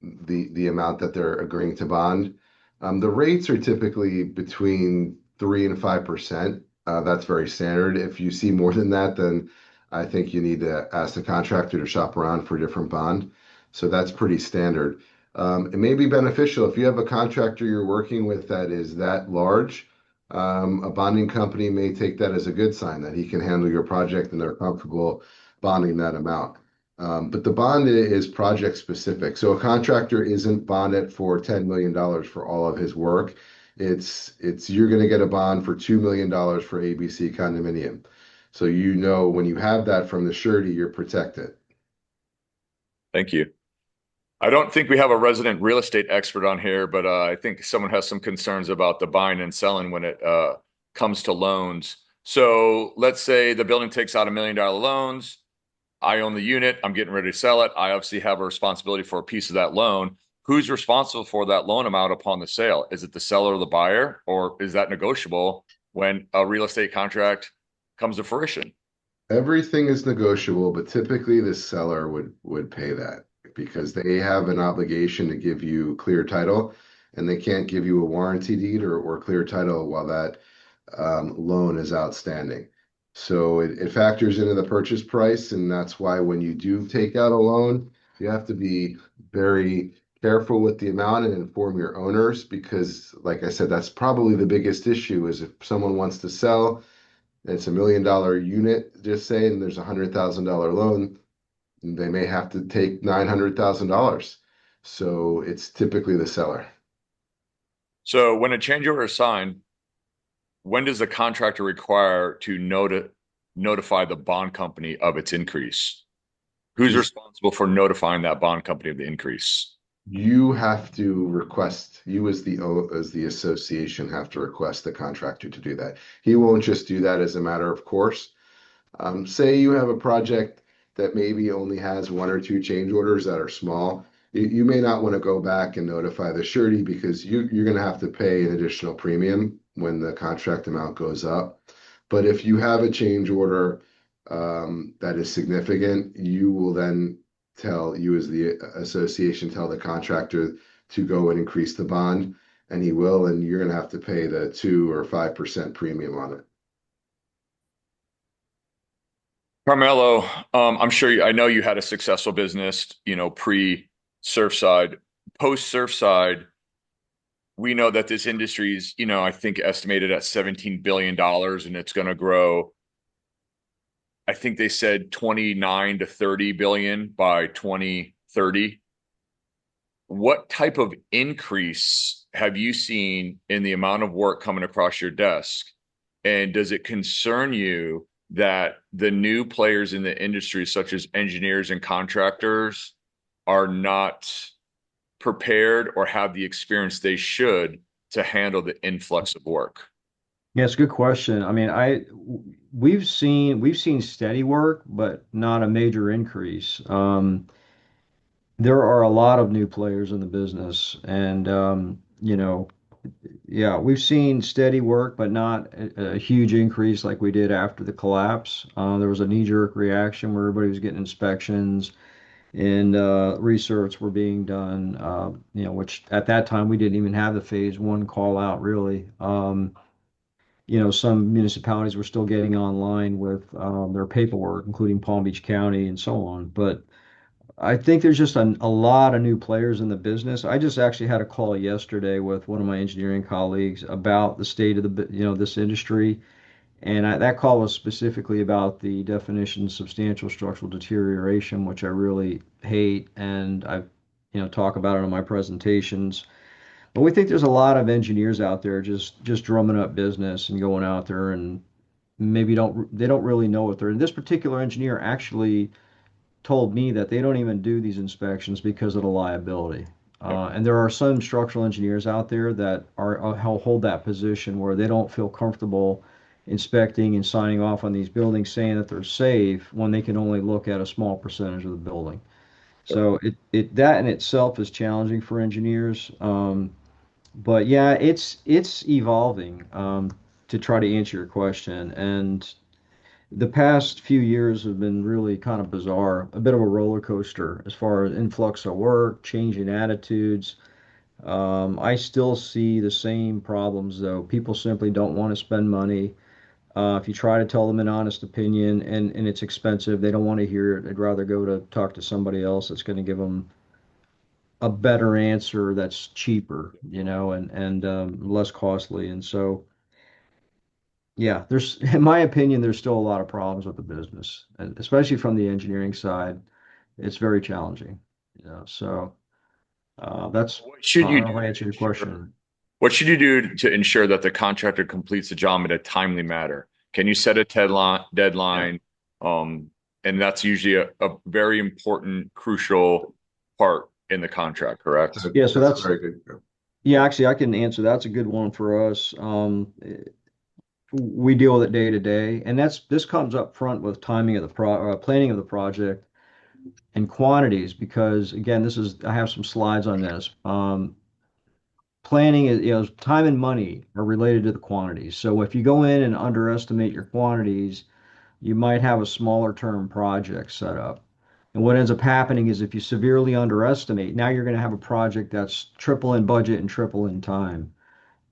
the amount that they're agreeing to bond. The rates are typically between 3 and 5%. That's very standard. If you see more than that, then I think you need to ask the contractor to shop around for a different bond. So that's pretty standard. It may be beneficial if you have a contractor you're working with that is that large. A bonding company may take that as a good sign that he can handle your project and they're comfortable bonding that amount. But the bond is project specific. So a contractor isn't bonded for $10 million for all of his work. it's you're going to get a bond for $2 million for ABC condominium. So you know when you have that from the surety, you're protected. Thank you. I don't think we have a resident real estate expert on here, but I think someone has some concerns about the buying and selling when it comes to loans. So let's say the building takes out $1 million loans. I own the unit. I'm getting ready to sell it. I obviously have a responsibility for a piece of that loan. Who's responsible for that loan amount upon the sale? Is it the seller or the buyer, or is that negotiable when a real estate contract comes to fruition? Everything is negotiable, but typically the seller would pay that because they have an obligation to give you clear title, and they can't give you a warranty deed or clear title while that loan is outstanding. So it factors into the purchase price, and that's why when you do take out a loan, you have to be very careful with the amount and inform your owners because, like I said, that's probably the biggest issue is if someone wants to sell, it's $1 million unit, just saying there's $100,000 loan, they may have to take $900,000. So it's typically the seller. So when a change order is signed, when does the contractor require to notify the bond company of its increase? Who's responsible for notifying that bond company of the increase? You have to request, you as the association have to request the contractor to do that. He won't just do that as a matter of course. Say you have a project that maybe only has 1 or 2 change orders that are small. You may not want to go back and notify the surety because you're going to have to pay an additional premium when the contract amount goes up. But if you have a change order that is significant, you will then you as the association tell the contractor to go and increase the bond, and he will, and you're going to have to pay the 2 or 5% premium on it. Carmelo, I know you had a successful business, pre-Surfside. Post-Surfside, we know that this industry is, I think estimated at $17 billion and it's going to grow. I think they said 29 to 30 billion by 2030. What type of increase have you seen in the amount of work coming across your desk? And does it concern you that the new players in the industry, such as engineers and contractors, are not prepared or have the experience they should to handle the influx of work? Yeah, it's a good question. I mean, we've seen steady work, but not a major increase. There are a lot of new players in the business, and yeah, we've seen steady work, but not a huge increase like we did after the collapse. There was a knee-jerk reaction where everybody was getting inspections and research were being done, which at that time we didn't even have the phase 1 call out really. Some municipalities were still getting online with their paperwork, including Palm Beach County and so on. But I think there's just a lot of new players in the business. I just actually had a call yesterday with one of my engineering colleagues about the state of this industry. And that call was specifically about the definition of substantial structural deterioration, which I really hate. And talk about it in my presentations. But we think there's a lot of engineers out there just drumming up business and going out there and maybe they don't really know what they're. And this particular engineer actually told me that they don't even do these inspections because of the liability. And there are some structural engineers out there that hold that position where they don't feel comfortable inspecting and signing off on these buildings saying that they're safe when they can only look at a small percentage of the building. So that in itself is challenging for engineers. But yeah, it's evolving, to try to answer your question. And the past few years have been really kind of bizarre, a bit of a roller coaster as far as influx of work, changing attitudes. I still see the same problems though. People simply don't want to spend money. If you try to tell them an honest opinion and it's expensive, they don't want to hear it. They'd rather go to talk to somebody else that's going to give them a better answer that's cheaper, and less costly. And so, yeah, in my opinion, there's still a lot of problems with the business, and especially from the engineering side, it's very challenging. So that's What should I you don't know do if I to answered your ensure question. What should you do to ensure that the contractor completes the job in a timely manner? Can you set a deadline? And that's usually a very important, crucial part in the contract, correct? Yeah, so That's that's very good. yeah, actually I can answer. That's a good one for us. We deal with it day to day, and this comes up front with timing of the planning of the project and quantities because again, this is I have some slides on this. Planning is, time and money are related to the quantities. So if you go in and underestimate your quantities, you might have a smaller term project set up. And what ends up happening is if you severely underestimate, now you're going to have a project that's triple in budget and triple in time.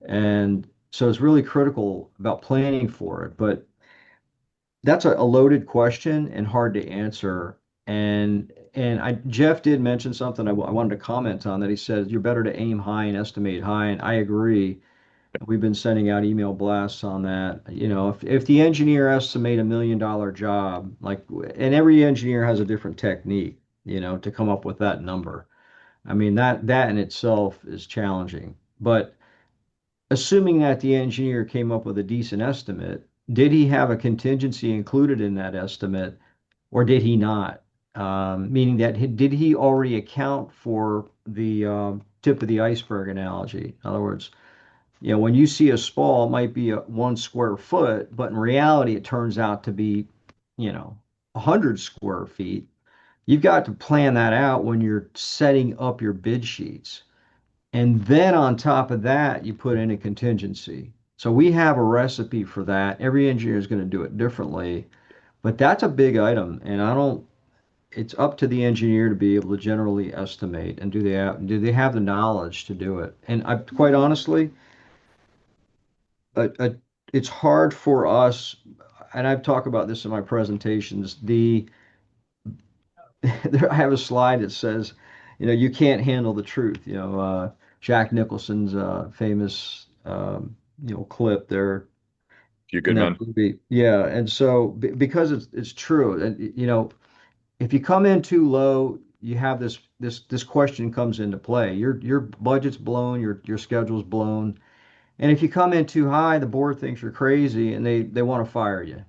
And so it's really critical about planning for it. But that's a loaded question and hard to answer. And Jeff did mention something I wanted to comment on that he said you're better to aim high and estimate high, and I agree. We've been sending out email blasts on that. If the engineer estimate $1 million job, and every engineer has a different technique, to come up with that number. I mean that in itself is challenging. But assuming that the engineer came up with a decent estimate, did he have a contingency included in that estimate, or did he not? Meaning that did he already account for the tip of the iceberg analogy? In other words, when you see a spall, it might be 1 square foot, but in reality, it turns out to be, 100 square feet. You've got to plan that out when you're setting up your bid sheets. And then on top of that, you put in a contingency. So we have a recipe for that. Every engineer is going to do it differently, but that's a big item. And it's up to the engineer to be able to generally estimate and do they have the knowledge to do it? And quite honestly, a, it's hard for us, and I've talked about this in my presentations. I have a slide that says, you can't handle the truth. Jack Nicholson's famous, clip there You in good, that man? movie. Yeah, and so because it's true, and if you come in too low, you have this question comes into play. Your budget's blown, your schedule's blown. And if you come in too high, the board thinks you're crazy and they want to fire you.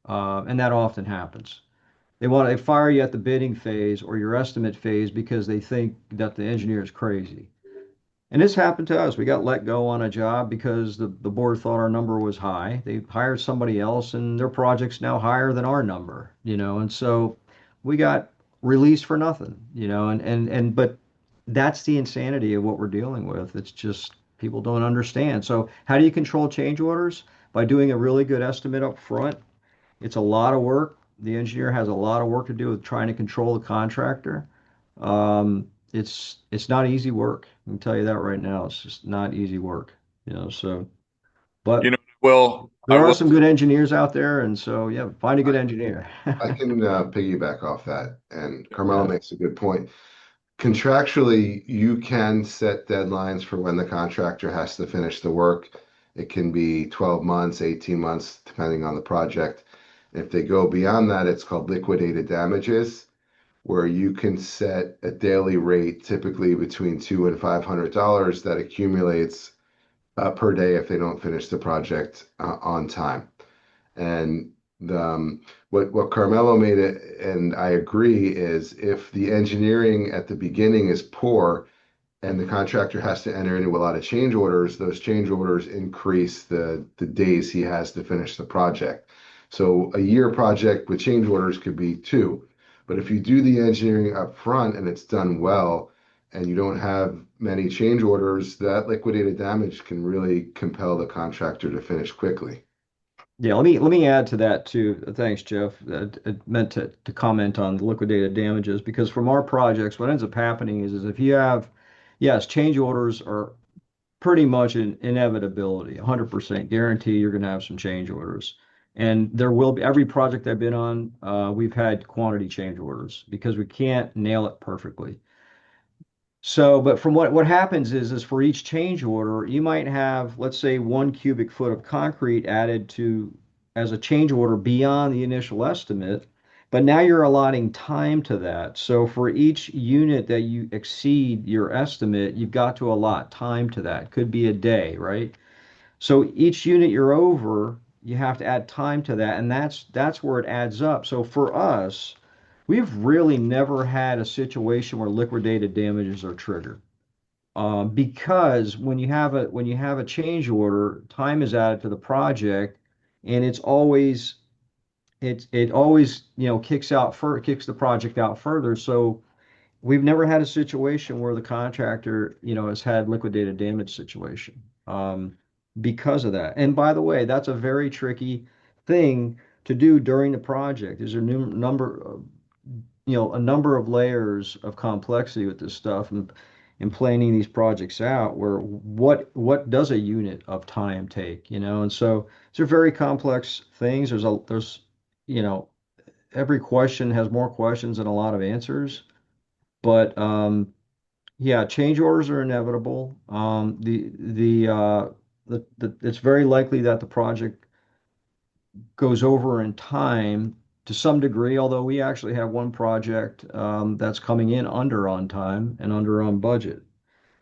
And that often happens. They fire you at the bidding phase or your estimate phase because they think that the engineer is crazy. And this happened to us. We got let go on a job because the board thought our number was high. They hired somebody else and their project's now higher than our number, and so we got released for nothing, but that's the insanity of what we're dealing with. It's just people don't understand. So how do you control change orders? By doing a really good estimate up front. It's a lot of work. The engineer has a lot of work to do with trying to control the contractor. It's not easy work. I can tell you that right now. It's just not easy work, so You but know, well, I there are will. some good engineers out there, and so yeah, find a good engineer. I can piggyback off that, and Carmelo Yeah. makes a good point. Contractually, you can set deadlines for when the contractor has to finish the work. It can be 12 months, 18 months, depending on the project. If they go beyond that, it's called liquidated damages, where you can set a daily rate, typically between $200 and $500, that accumulates per day if they don't finish the project on time. And what Carmelo made it, and I agree, is if the engineering at the beginning is poor and the contractor has to enter into a lot of change orders, those change orders increase the days he has to finish the project. So a year project with change orders could be 2. But if you do the engineering up front and it's done well and you don't have many change orders, that liquidated damage can really compel the contractor to finish quickly. Yeah, let me add to that too. Thanks, Jeff. I meant to comment on the liquidated damages because from our projects, what ends up happening is if you have, yes, change orders are pretty much an inevitability, 100% guarantee you're going to have some change orders. And there will be every project I've been on, we've had quantity change orders because we can't nail it perfectly. So, but from what happens is for each change order, you might have, let's say, 1 cubic foot of concrete added to as a change order beyond the initial estimate. But now you're allotting time to that. So for each unit that you exceed your estimate, you've got to allot time to that. Could be a day, right? So each unit you're over, you have to add time to that, and that's where it adds up. So for us, we've really never had a situation where liquidated damages are triggered. Because when you have a change order, time is added to the project, and it always kicks the project out further. So we've never had a situation where the contractor has had liquidated damage situation because of that. And by the way, that's a very tricky thing to do during the project. There's a number of layers of complexity with this stuff and planning these projects out where what does a unit of time take, and so these are very complex things. There's you know every question has more questions than a lot of answers, but yeah, change orders are inevitable. It's very likely that the project goes over in time to some degree, although we actually have one project that's coming in under on time and under on budget.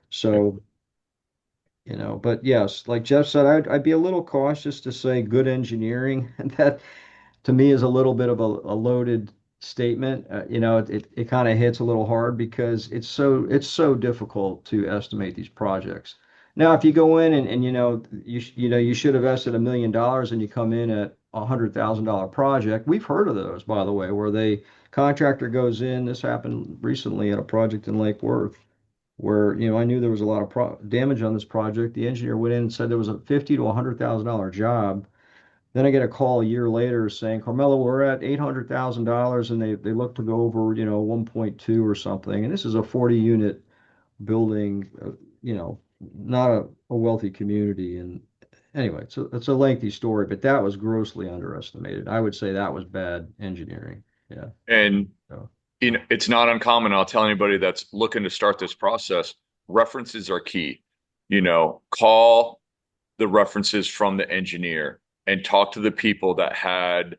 So, but yes, like Jeff said, I'd be a little cautious to say good engineering. And that to me is a little bit of a loaded statement. It kind of hits a little hard because it's so difficult to estimate these projects. Now, if you go in and you should have invested $1 million and you come in at $100,000 project. We've heard of those, by the way, where the contractor goes in. This happened recently at a project in Lake Worth, where I knew there was a lot of damage on this project. The engineer went in and said there was a $50,000 to $100,000 job. Then I get a call a year later saying, Carmelo, we're at $800,000, and they look to go over, 1.2 or something. And this is a 40-unit building, not a wealthy community. And anyway, so it's a lengthy story, but that was grossly underestimated. I would say that was bad engineering. Yeah. And So, it's not uncommon. I'll tell anybody that's looking to start this process, references are key. Call the references from the engineer and talk to the people that had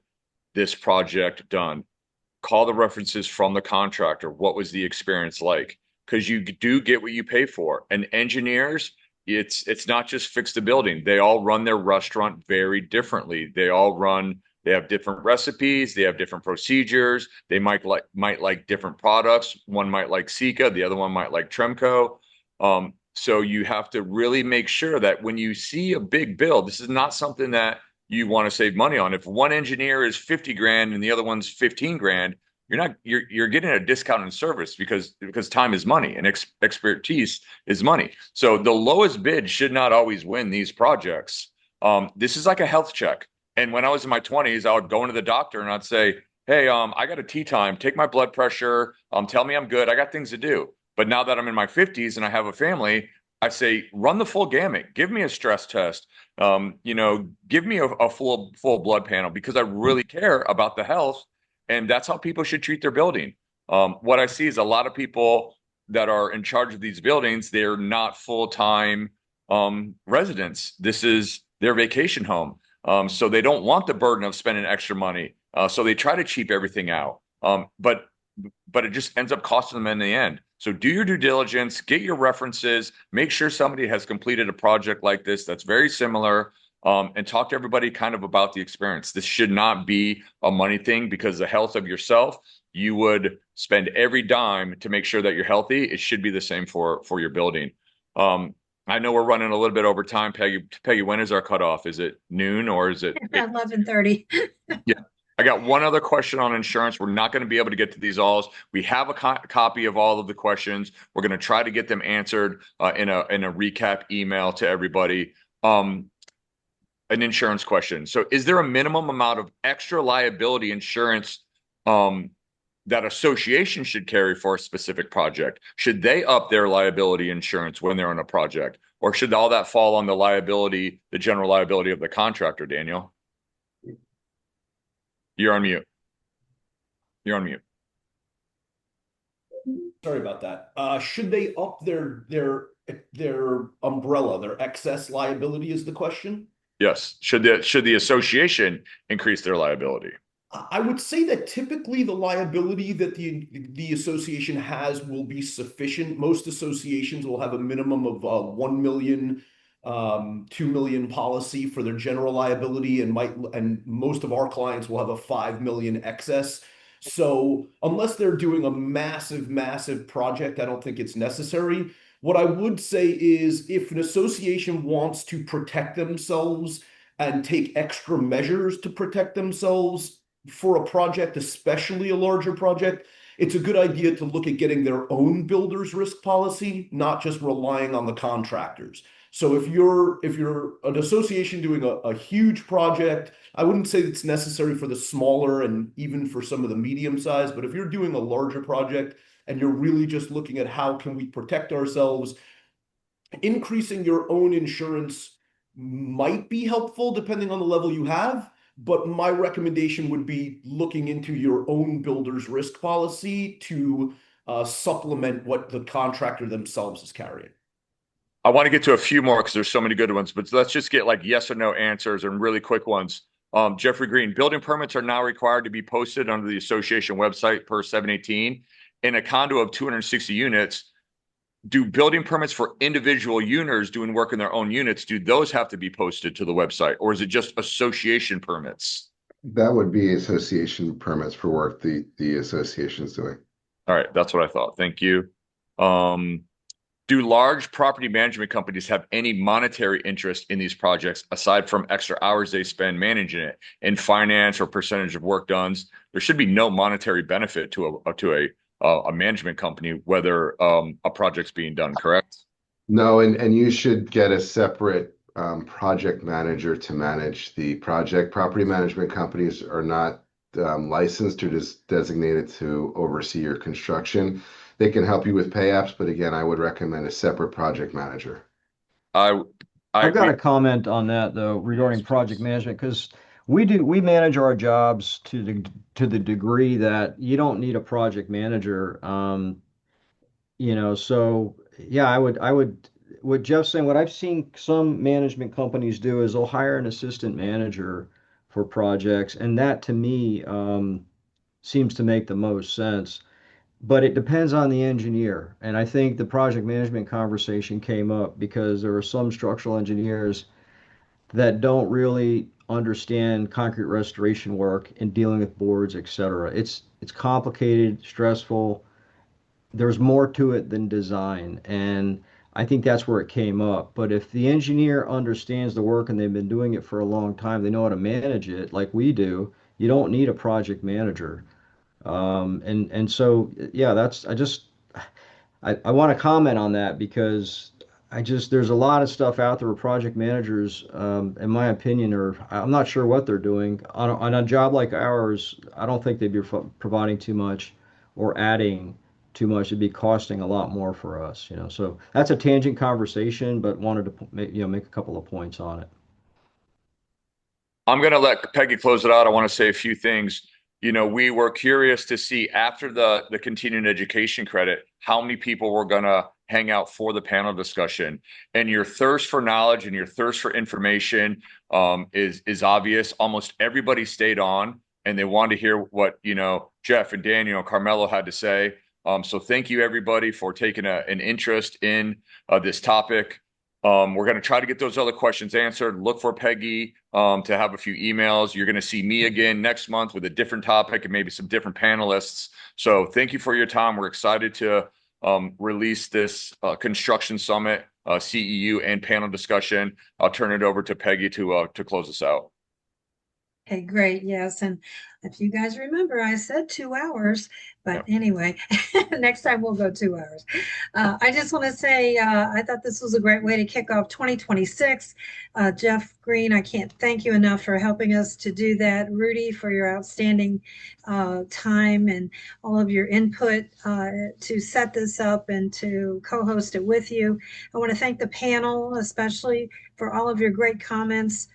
this project done. Call the references from the contractor. What was the experience like? Because you do get what you pay for. And engineers, it's not just fix the building. They all run their restaurant very differently. They have different recipes, they have different procedures, they might like different products. One might like Sika, the other one might like Tremco. So you have to really make sure that when you see a big bill, this is not something that you want to save money on. If one engineer is 50 grand and the other one's 15 grand, you're getting a discount in service because time is money and expertise is money. So the lowest bid should not always win these projects. This is like a health check. And when I was in my 20s, I would go into the doctor and I'd say, hey, I got a tea time, take my blood pressure, tell me I'm good, I got things to do. But now that I'm in my 50s and I have a family, I say, run the full gamut. Give me a stress test. Give me a full blood panel because I really care about the health. And that's how people should treat their building. What I see is a lot of people that are in charge of these buildings, they're not full-time residents. This is their vacation home. So they don't want the burden of spending extra money. So they try to cheap everything out. But it just ends up costing them in the end. So do your due diligence, get your references, make sure somebody has completed a project like this that's very similar, and talk to everybody kind of about the experience. This should not be a money thing because the health of yourself, you would spend every dime to make sure that you're healthy. It should be the same for your building. I know we're running a little bit over time. Peggy, when is our cutoff? Is it noon or is it 11:30? Yeah. I got one other question on insurance. We're not going to be able to get to these all. We have a copy of all of the questions. We're going to try to get them answered in a recap email to everybody. An insurance question. So is there a minimum amount of extra liability insurance that association should carry for a specific project? Should they up their liability insurance when they're on a project? Or should all that fall on the general liability of the contractor, Daniel? You're on mute. You're on mute. Sorry about that. Should they up their umbrella, their excess liability is the question? Yes. Should the association increase their liability? I would say that typically the liability that the association has will be sufficient. Most associations will have a minimum of 1 million, 2 million policy for their general liability, and most of our clients will have a 5 million excess. So unless they're doing a massive project, I don't think it's necessary. What I would say is if an association wants to protect themselves and take extra measures to protect themselves for a project, especially a larger project, it's a good idea to look at getting their own builder's risk policy, not just relying on the contractors. So if you're an association doing a huge project, I wouldn't say it's necessary for the smaller and even for some of the medium size, but if you're doing a larger project and you're really just looking at how can we protect ourselves, increasing your own insurance might be helpful depending on the level you have. But my recommendation would be looking into your own builder's risk policy to supplement what the contractor themselves is carrying. I want to get to a few more because there's so many good ones, but let's just get like yes or no answers and really quick ones. Jeffrey Green, building permits are now required to be posted under the association website per 718. In a condo of 260 units, do building permits for individual units doing work in their own units, do those have to be posted to the website, or is it just association permits? That would be association permits for work the association's doing. All right, that's what I thought. Thank you. Do large property management companies have any monetary interest in these projects aside from extra hours they spend managing it in finance or percentage of work done? There should be no monetary benefit to a management company whether a project's being done, correct? No, and you should get a separate project manager to manage the project. Property management companies are not licensed or just designated to oversee your construction. They can help you with pay apps, but again, I would recommend a separate project manager. I've got a comment on that though regarding project management because we manage our jobs to the degree that you don't need a project manager. So yeah, I would what Jeff's saying, what I've seen some management companies do is they'll hire an assistant manager for projects, and that to me seems to make the most sense. But it depends on the engineer. And I think the project management conversation came up because there are some structural engineers that don't really understand concrete restoration work and dealing with boards, etc. It's complicated, stressful. There's more to it than design. And I think that's where it came up. But if the engineer understands the work and they've been doing it for a long time, they know how to manage it like we do, you don't need a project manager. And so yeah, I want to comment on that because there's a lot of stuff out there where project managers, in my opinion, I'm not sure what they're doing on a job like ours. I don't think they'd be providing too much or adding too much. It'd be costing a lot more for us, So that's a tangent conversation, but wanted to make a couple of points on it. I'm going to let Peggy close it out. I want to say a few things. We were curious to see after the continuing education credit, how many people were going to hang out for the panel discussion. And your thirst for knowledge and your thirst for information is obvious. Almost everybody stayed on and they wanted to hear what, Jeff and Daniel and Carmelo had to say. So thank you, everybody, for taking an interest in this topic. We're going to try to get those other questions answered. Look for Peggy to have a few emails. You're going to see me again next month with a different topic and maybe some different panelists. So thank you for your time. We're excited to release this construction summit, CEU and panel discussion. I'll turn it over to Peggy to close us out. Okay, great. Yes. And if you guys remember, I said 2 hours, but anyway, next time we'll go 2 hours. I just want to say, I thought this was a great way to kick off 2026. Jeff Green, I can't thank you enough for helping us to do that. Rudy, for your outstanding time and all of your input to set this up and to co-host it with you. I want to thank the panel, especially for all of your great comments.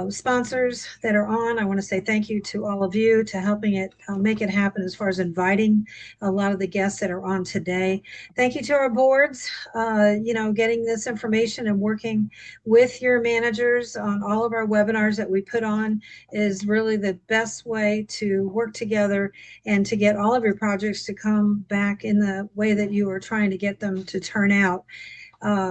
sponsors that are on. I want to say thank you to all of you to helping it make it happen as far as inviting a lot of the guests that are on today. Thank you to our boards, getting this information and working with your managers on all of our webinars that we put on is really the best way to work together and to get all of your projects to come back in the way that you are trying to get them to turn out.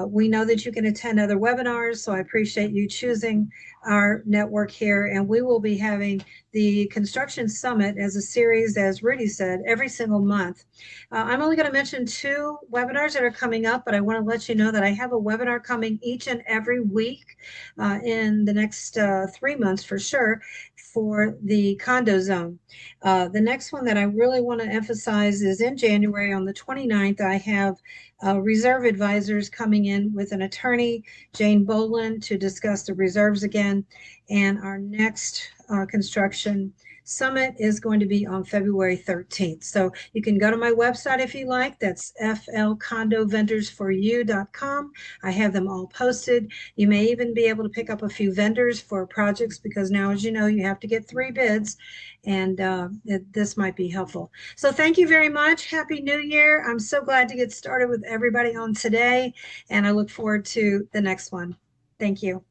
We know that you can attend other webinars, so I appreciate you choosing our network here. And we will be having the Construction Summit as a series, as Rudy said, every single month. I'm only going to mention 2 webinars that are coming up, but I want to let you know that I have a webinar coming each and every week in the next 3 months for sure for the Condo Zone. The next one that I really want to emphasize is in January on the 29th. I have reserve advisors coming in with an attorney, Jane Boland, to discuss the reserves again. And our next construction summit is going to be on February 13th. So you can go to my website if you like. That's flcondovendorsforyou.com. I have them all posted. You may even be able to pick up a few vendors for projects because now, as you know, you have to get 3 bids, and this might be helpful. So thank you very much. Happy New Year. I'm so glad to get started with everybody on today, and I look forward to the next one. Thank you.